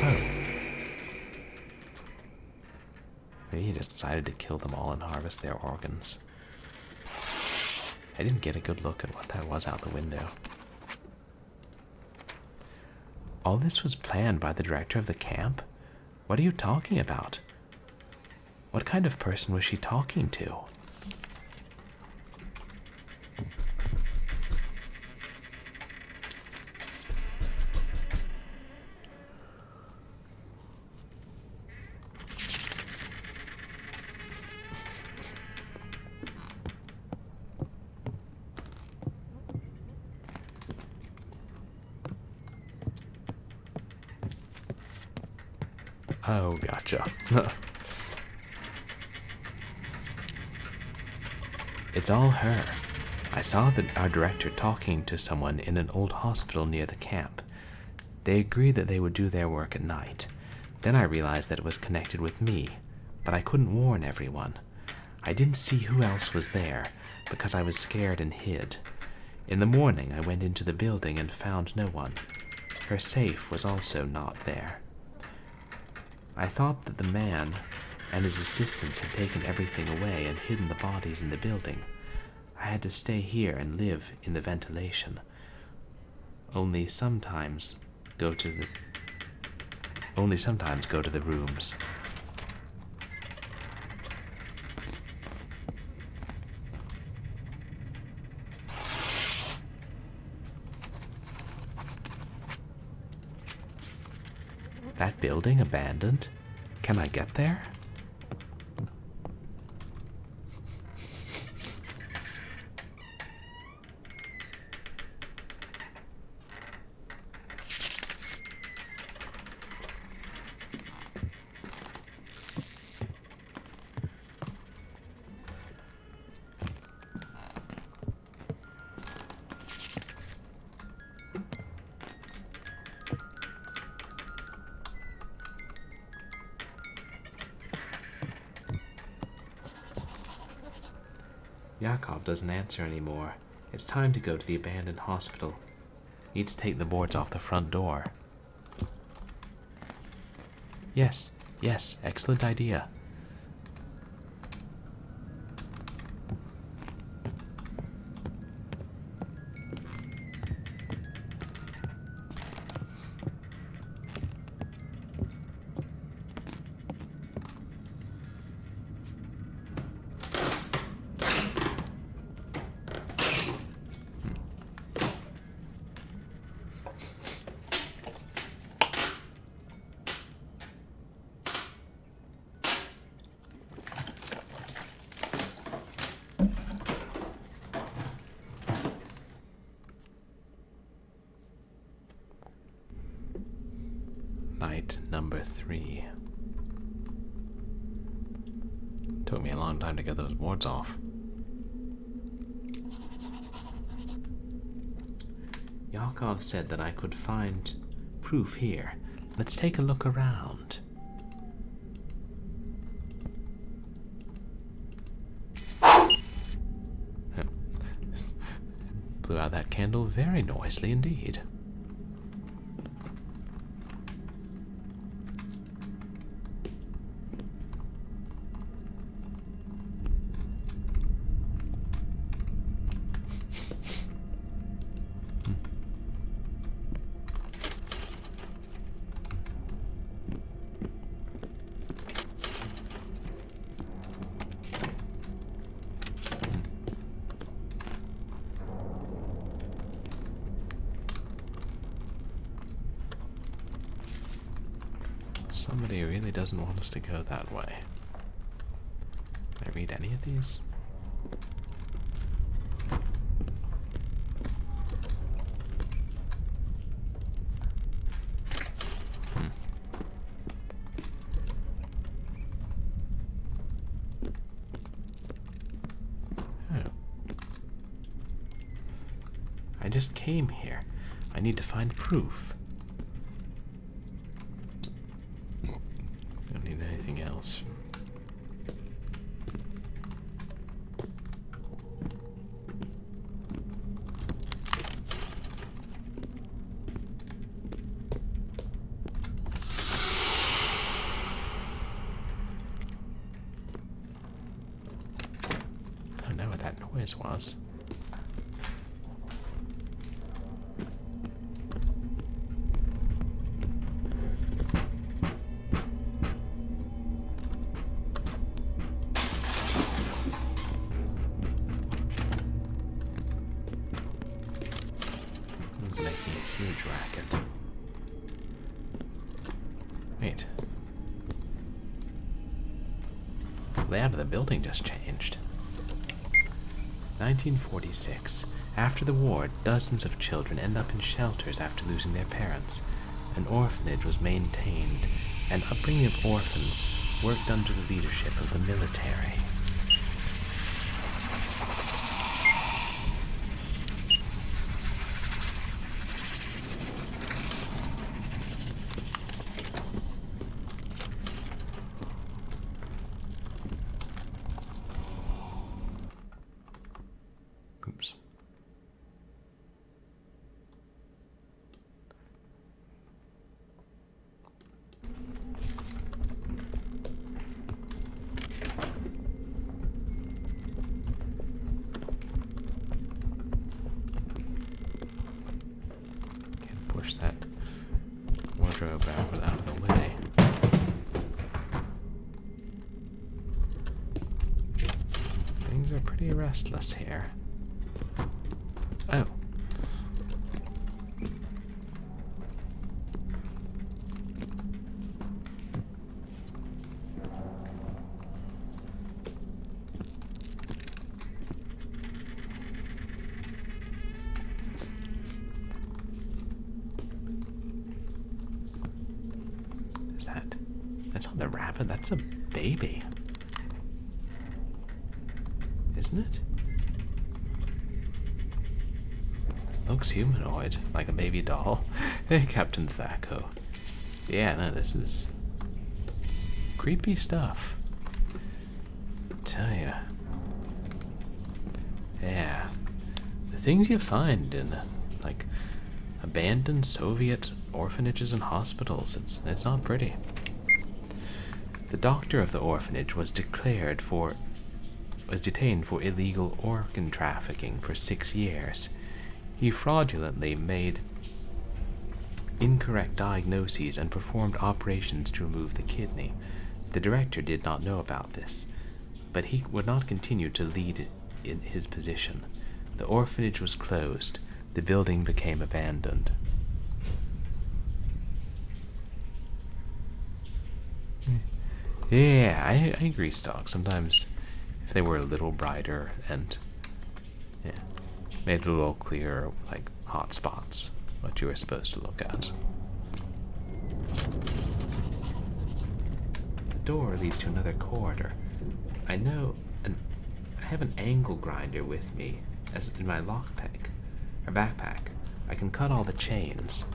Oh. Maybe he just decided to kill them all and harvest their organs. I didn't get a good look at what that was out the window. All this was planned by the director of the camp? What are you talking about? What kind of person was she talking to? Oh, gotcha. It's all her. I saw our director talking to someone in an old hospital near the camp. They agreed that they would do their work at night. Then I realized that it was connected with me, but I couldn't warn everyone. I didn't see who else was there because I was scared and hid. In the morning, I went into the building and found no one. Her safe was also not there. I thought that the man and his assistants had taken everything away and hidden the bodies in the building. I had to stay here and live in the ventilation. Only sometimes go to the rooms. That building abandoned? Can I get there? Yakov doesn't answer anymore. It's time to go to the abandoned hospital. Need to take the boards off the front door. Yes, excellent idea. Night number 3. Took me a long time to get those boards off. Yakov said that I could find proof here. Let's take a look around. Blew out that candle very noisily indeed. Somebody really doesn't want us to go that way. Can I read any of these? Oh. I just came here. I need to find proof. Don't need anything else. I don't know what that noise was. Making a huge racket. Wait. The layout of the building just changed. 1946. After the war, dozens of children end up in shelters after losing their parents. An orphanage was maintained, and upbringing of orphans worked under the leadership of the military. Oops. Can't push that wardrobe out of the way. Things are pretty restless here. Oh. Is that? That's not the rabbit, that's a baby. Isn't it? Looks humanoid, like a baby doll. Hey, Captain Thacko. Yeah, no, this is creepy stuff. I tell ya. Yeah. The things you find in, like, abandoned Soviet orphanages and hospitals, it's not pretty. The doctor of the orphanage was detained for illegal organ trafficking for 6 years. He fraudulently made incorrect diagnoses and performed operations to remove the kidney. The director did not know about this, but he would not continue to lead in his position. The orphanage was closed. The building became abandoned. Yeah, I agree, Stock. Sometimes if they were a little brighter and made it a little clearer, like hot spots, what you were supposed to look at. The door leads to another corridor. I know, and I have an angle grinder with me, as in my lockpick, or backpack. I can cut all the chains.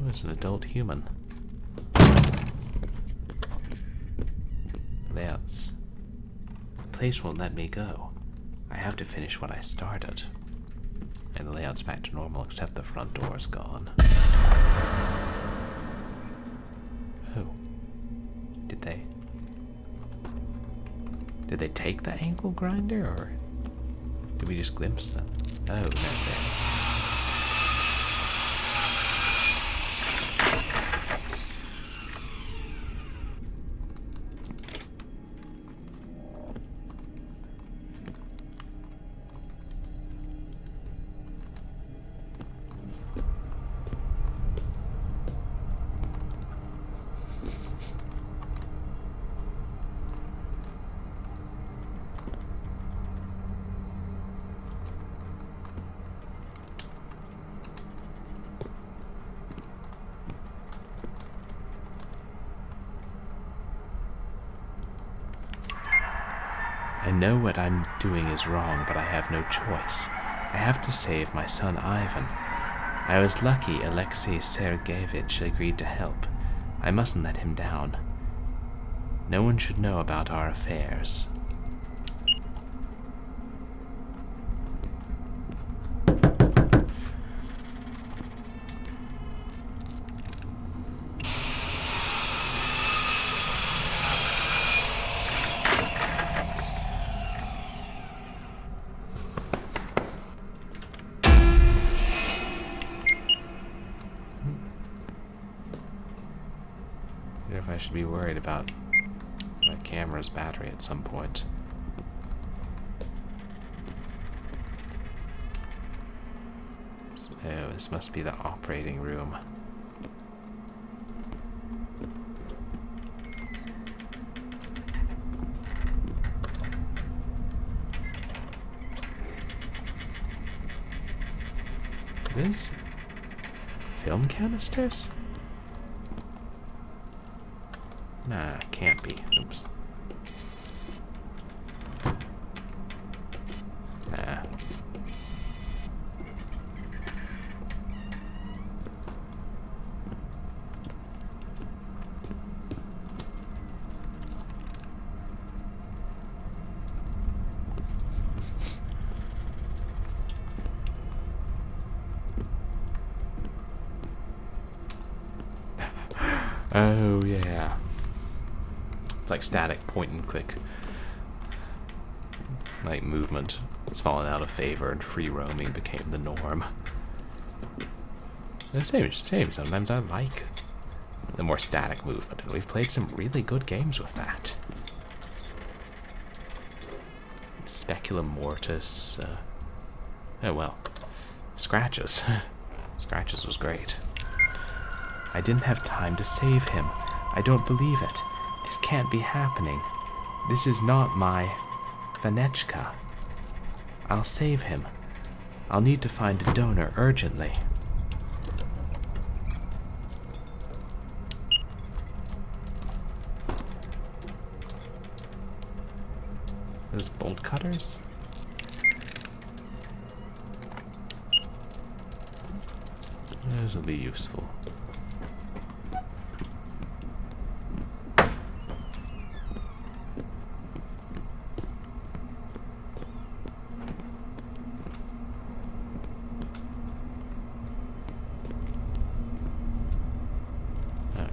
Oh, it's an adult human. Layouts. The place won't let me go. I have to finish what I started. And the layout's back to normal except the front door's gone. Oh. Did they take the ankle grinder, or did we just glimpse them? Oh, no, there. I know what I'm doing is wrong, but I have no choice. I have to save my son Ivan. I was lucky Alexei Sergeyevich agreed to help. I mustn't let him down. No one should know about our affairs. I wonder if I should be worried about my camera's battery at some point. So, this must be the operating room. This? Film canisters? Nah, can't be. Oops. Nah. Oh, yeah. It's like static point and click. Like movement has fallen out of favor and free roaming became the norm. It's a shame. Sometimes I like the more static movement, and we've played some really good games with that. Speculum Mortis. Oh well. Scratches. Scratches was great. I didn't have time to save him. I don't believe it. This can't be happening. This is not my Vanechka. I'll save him. I'll need to find a donor urgently. Those bolt cutters? Those will be useful.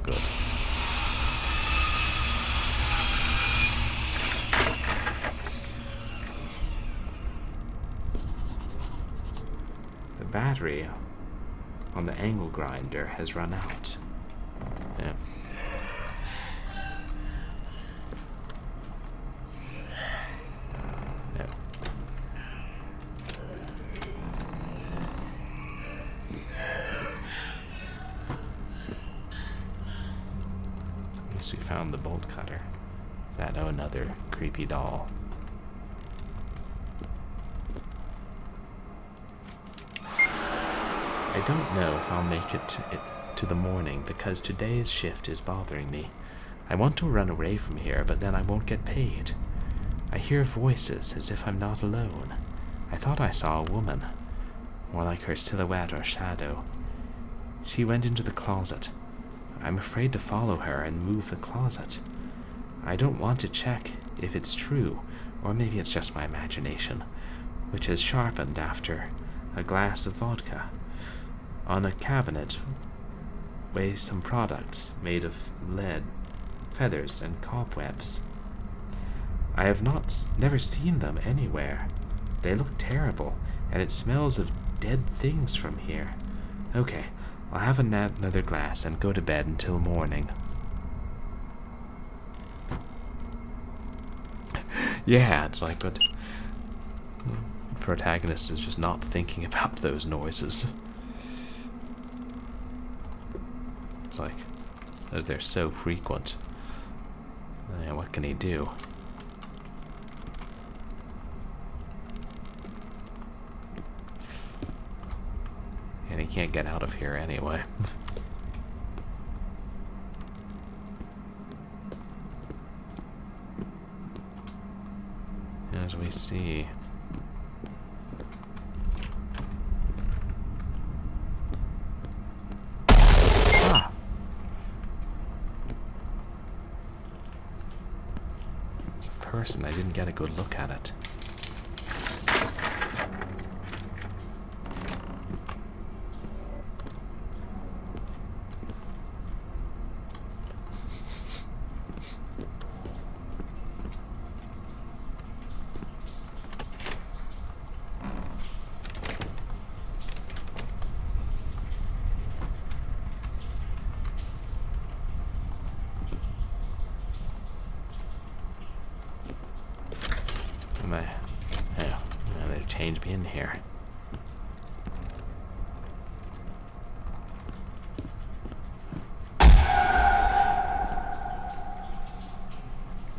good. The battery on the angle grinder has run out. Yeah. No. At least we found the bolt cutter. Is that another creepy doll? I don't know if I'll make it to the morning because today's shift is bothering me. I want to run away from here, but then I won't get paid. I hear voices as if I'm not alone. I thought I saw a woman, more like her silhouette or shadow. She went into the closet. I'm afraid to follow her and move the closet. I don't want to check if it's true, or maybe it's just my imagination, which has sharpened after a glass of vodka. On a cabinet weigh some products made of lead, feathers, and cobwebs. I have never seen them anywhere. They look terrible, and it smells of dead things from here. Okay, I'll have another glass and go to bed until morning. Yeah, it's like the protagonist is just not thinking about those noises. It's like, as they're so frequent. Yeah, what can he do? And he can't get out of here anyway. As we see. Ah! It's a person. I didn't get a good look at it. They changed me in here. I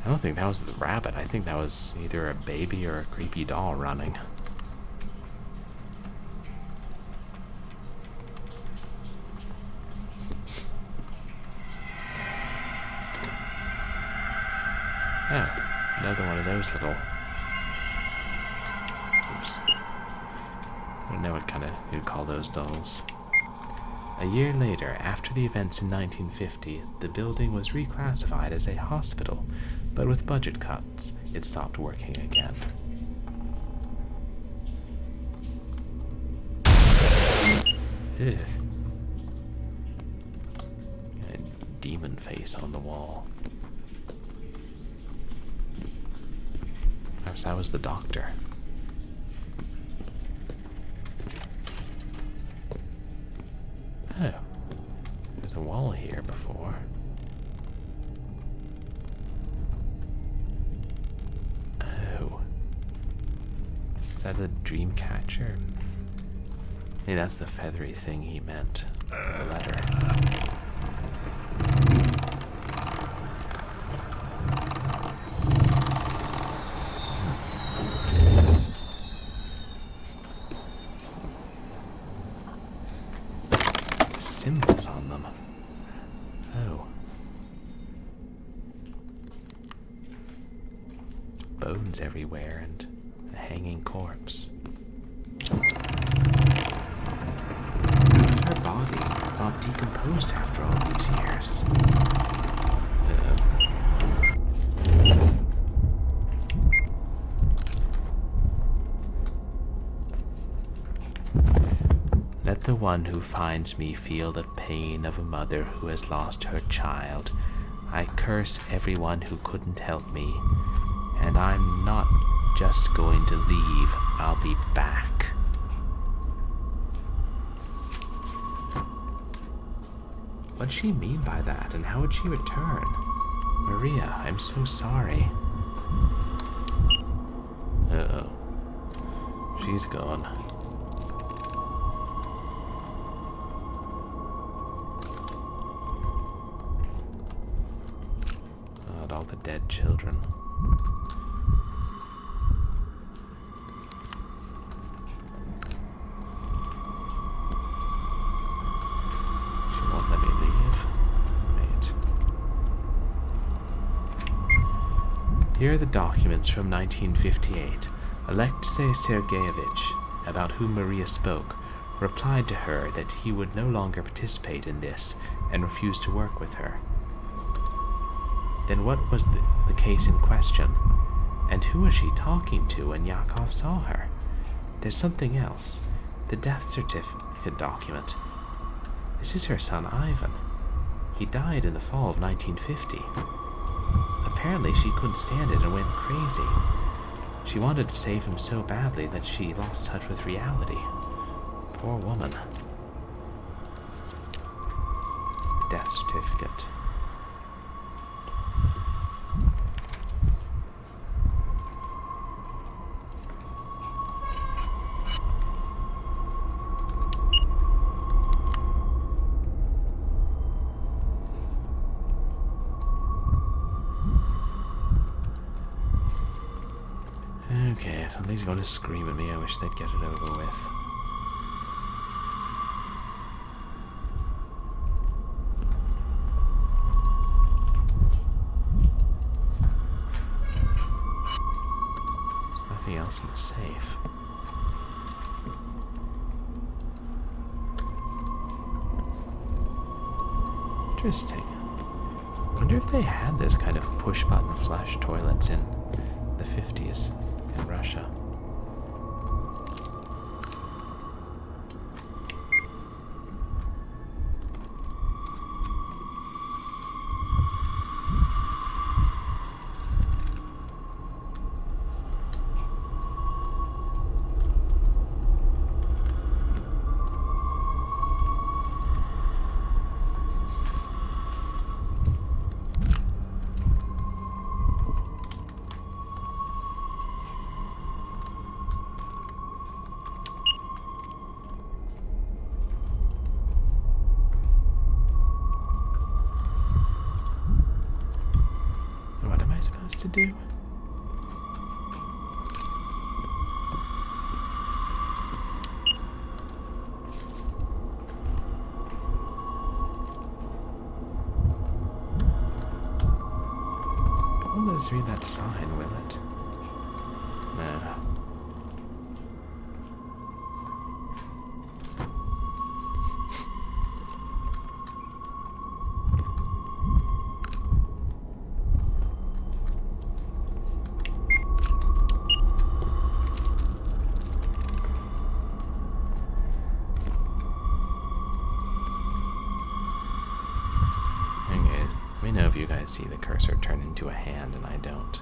don't think that was the rabbit. I think that was either a baby or a creepy doll running. Oh, another one of those little... Oops. I don't know what kind of you'd call those dolls. A year later, after the events in 1950, the building was reclassified as a hospital, but with budget cuts, it stopped working again. Ugh. A demon face on the wall. Perhaps that was the doctor. Oh, there's a wall here before. Oh. Is that a dream catcher? Hey, that's the feathery thing he meant. The letter. Symbols on them. Oh. There's bones everywhere and a hanging corpse. Her body not decomposed after all these years. Let the everyone who finds me feel the pain of a mother who has lost her child. I curse everyone who couldn't help me. And I'm not just going to leave. I'll be back. What'd she mean by that, and how would she return? Maria, I'm so sorry. Uh-oh. She's gone. God, all the dead children. She won't let me leave. Wait. Here are the documents from 1958. Alexei Sergeyevich, about whom Maria spoke, replied to her that he would no longer participate in this and refused to work with her. Then what was the case in question? And who was she talking to when Yakov saw her? There's something else. The death certificate document. This is her son Ivan. He died in the fall of 1950. Apparently she couldn't stand it and went crazy. She wanted to save him so badly that she lost touch with reality. Poor woman. Death certificate. Okay, if somebody's going to scream at me, I wish they'd get it over with. There's nothing else in the safe. Interesting. I wonder if they had this kind of push-button flush toilets in the 50s. In Russia. To do. Won't let us read that sign, will it? No. Let me know if you guys see the cursor turn into a hand and I don't.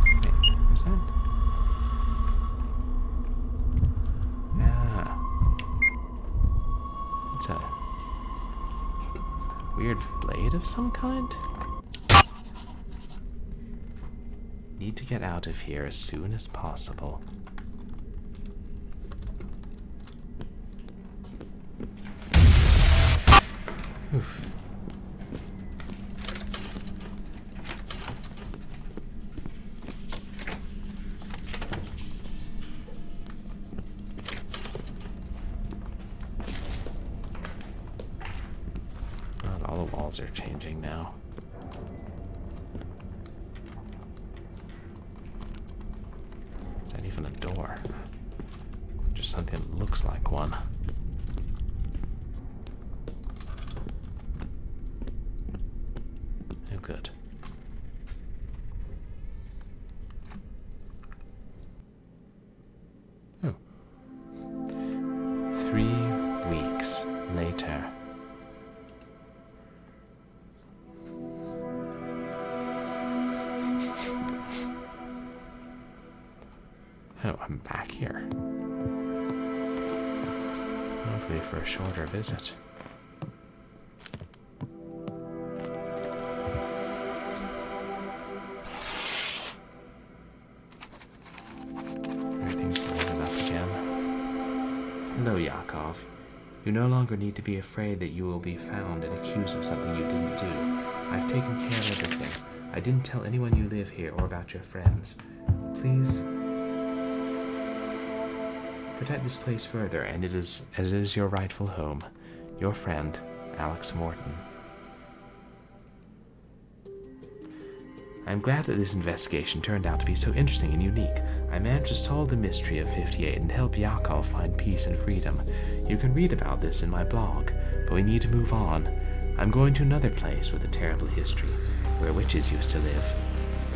Wait, is that? Ah. It's a weird blade of some kind? Need to get out of here as soon as possible. Oof. God, all the walls are changing now. Is that even a door? Just something that looks like one. Good. hopefully for a shorter visit. Everything's loaded up again. Hello, Yakov. You no longer need to be afraid that you will be found and accused of something you didn't do. I've taken care of everything. I didn't tell anyone you live here or about your friends. Please protect this place further, and it is your rightful home. Your friend, Alex Morton. I'm glad that this investigation turned out to be so interesting and unique. I managed to solve the mystery of 58 and help Yakov find peace and freedom. You can read about this in my blog, but we need to move on. I'm going to another place with a terrible history, where witches used to live.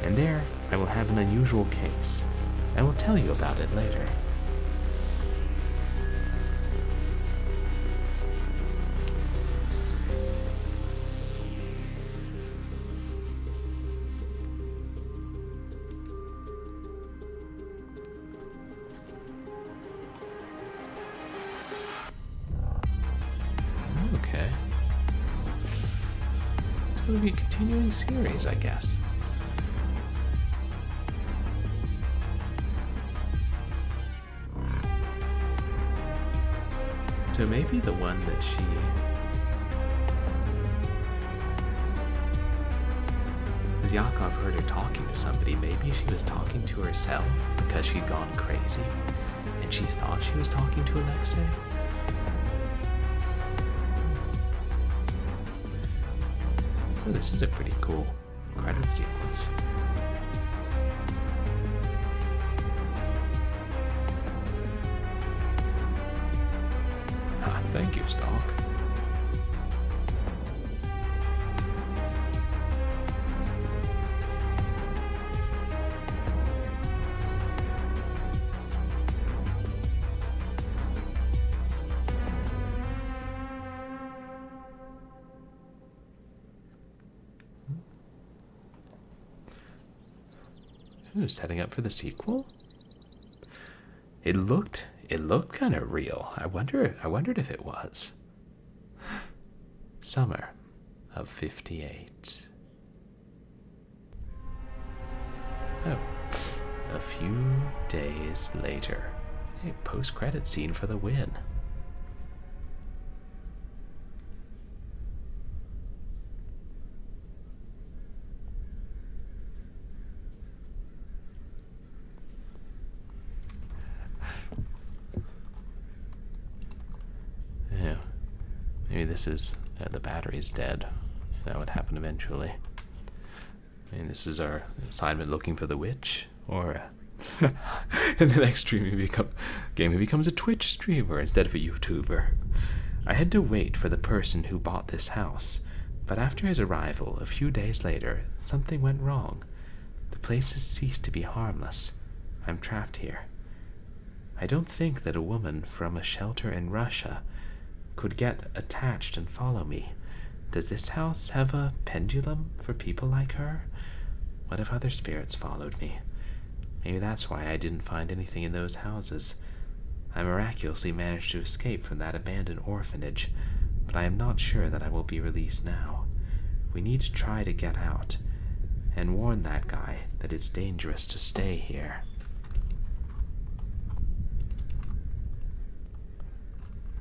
And there, I will have an unusual case. I will tell you about it later. Okay. It's going to be a continuing series, I guess. So maybe the one that Yakov heard her talking to somebody. Maybe she was talking to herself because she'd gone crazy and she thought she was talking to Alexei. Oh, this is a pretty cool credit sequence. Ah, thank you, Stalk. Ooh, setting up for the sequel? It looked kind of real. I wondered if it was. Summer of 58. Oh, a few days later. A post-credit scene for the win. Maybe this is the battery's dead. That would happen eventually. And this is our assignment looking for the witch, or in the next stream he becomes a Twitch streamer instead of a YouTuber. I had to wait for the person who bought this house, but after his arrival, a few days later, something went wrong. The place has ceased to be harmless. I'm trapped here. I don't think that a woman from a shelter in Russia could get attached and follow me. Does this house have a pendulum for people like her? What if other spirits followed me? Maybe that's why I didn't find anything in those houses. I miraculously managed to escape from that abandoned orphanage, but I am not sure that I will be released now. We need to try to get out, and warn that guy that it's dangerous to stay here.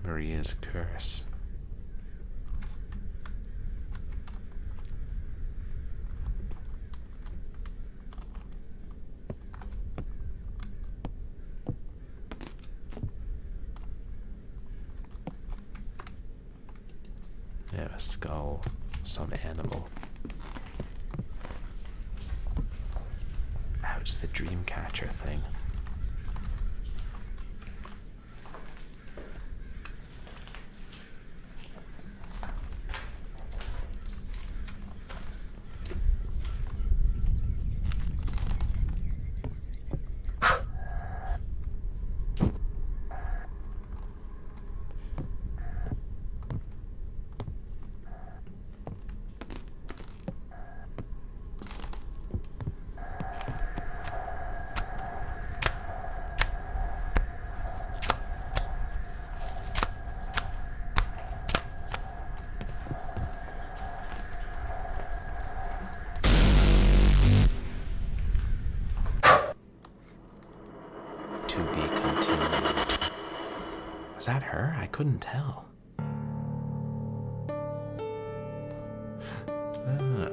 Maria's curse. Yeah, a skull, some animal. Oh, it's the dream catcher thing. Was that her? I couldn't tell. Ah.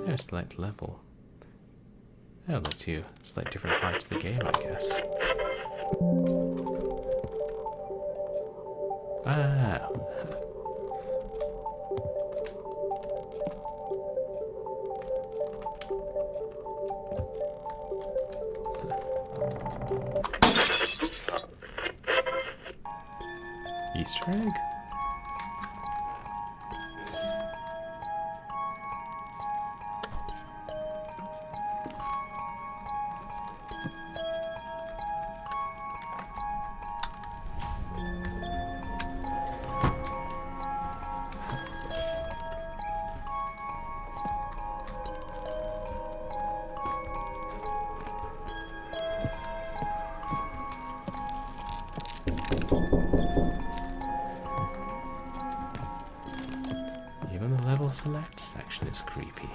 There's select level. That lets you select different parts of the game, I guess. Ah. Easter egg? Even the level select section is creepy.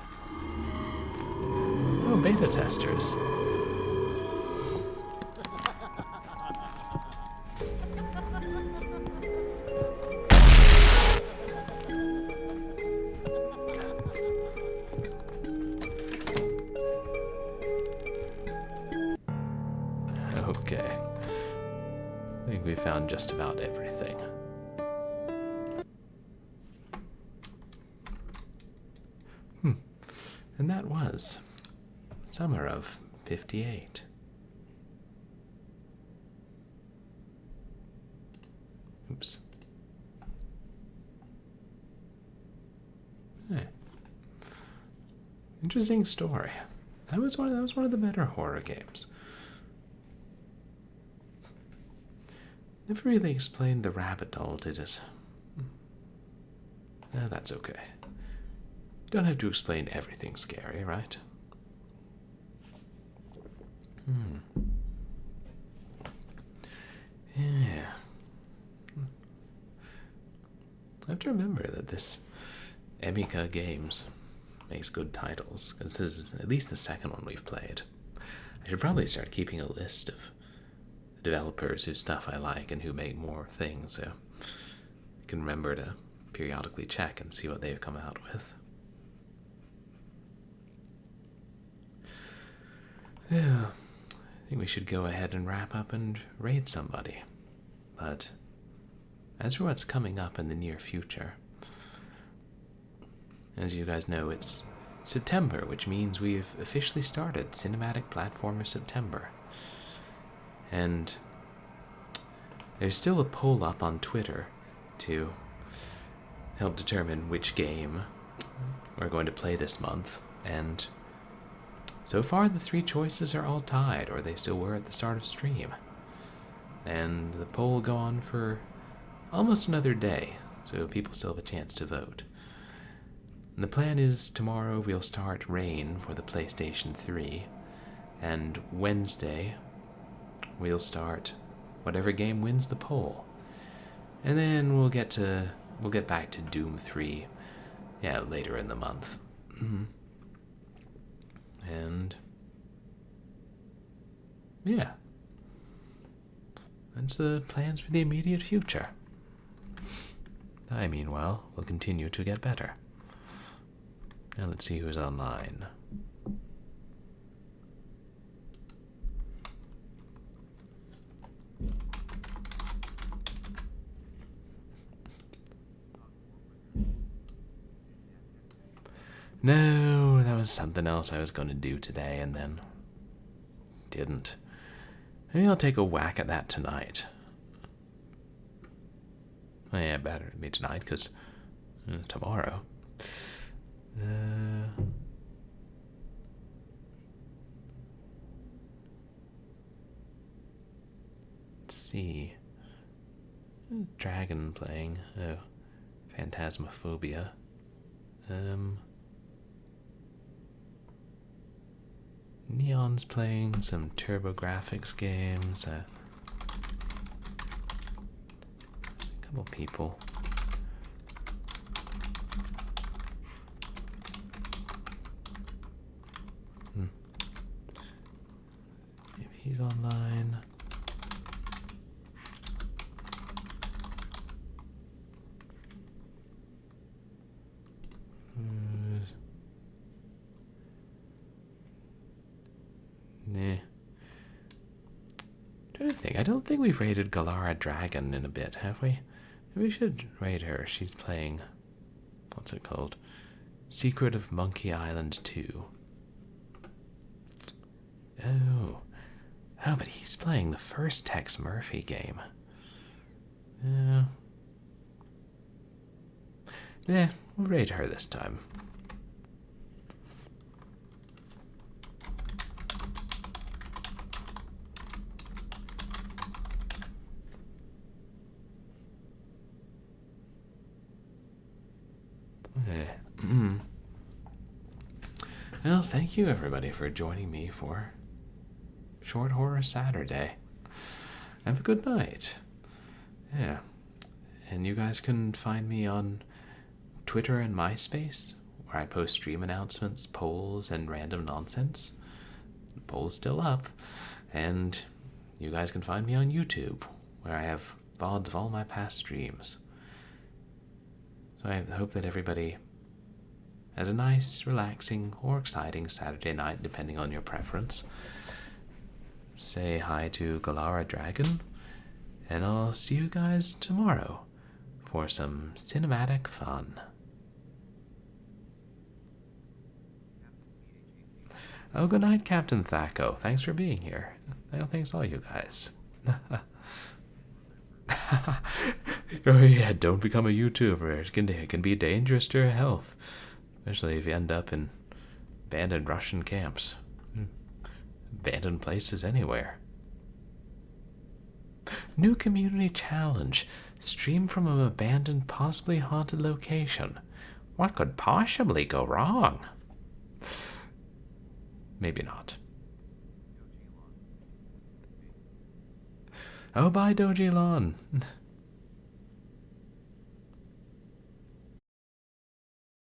Oh, beta testers. Okay. I think we found just about everything. And that was summer of 58. Oops. Hey. Interesting story. That was one of the better horror games. Never really explained the rabbit doll, did it? That's okay. You don't have to explain everything scary, right? Yeah. I have to remember that this Emika Games makes good titles, because this is at least the second one we've played. I should probably start keeping a list of developers whose stuff I like and who make more things, so I can remember to periodically check and see what they've come out with. Yeah, I think we should go ahead and wrap up and raid somebody. But as for what's coming up in the near future, as you guys know, it's September, which means we've officially started Cinematic Platformer September. And there's still a poll up on Twitter to help determine which game we're going to play this month, and so far the three choices are all tied, or they still were at the start of stream. And the poll will go on for almost another day, so people still have a chance to vote. And the plan is tomorrow we'll start Rain for the PlayStation 3, and Wednesday we'll start whatever game wins the poll. And then we'll get back to Doom 3, later in the month. And yeah, that's the plans for the immediate future. I meanwhile will continue to get better. Now let's see who's online. No, that was something else I was going to do today and then didn't. Maybe I'll take a whack at that tonight. Oh, yeah, better be tonight, because tomorrow. Let's see. Dragon playing. Oh, Phantasmophobia. Neon's playing some TurboGrafx games. A couple people. He's online. Nah. I don't think we've raided Galara Dragon in a bit, have we? Maybe we should raid her. She's playing, what's it called? Secret of Monkey Island 2. Oh, but he's playing the first Tex Murphy game. Yeah, we'll raid her this time. Okay. Well, thank you everybody for joining me for Short Horror Saturday. Have a good night. Yeah. And you guys can find me on Twitter and MySpace, where I post stream announcements, polls, and random nonsense. The poll's still up. And you guys can find me on YouTube, where I have VODs of all my past streams. So I hope that everybody has a nice, relaxing, or exciting Saturday night, depending on your preference. Say hi to Galara Dragon, and I'll see you guys tomorrow for some cinematic fun. Oh, good night, Captain Thaco. Thanks for being here. Thanks all you guys. Oh yeah, don't become a YouTuber. It can be dangerous to your health, especially if you end up in abandoned Russian camps. Abandoned places anywhere. New community challenge. Stream from an abandoned, possibly haunted location. What could possibly go wrong? Maybe not. Oh, bye, Doji Lon.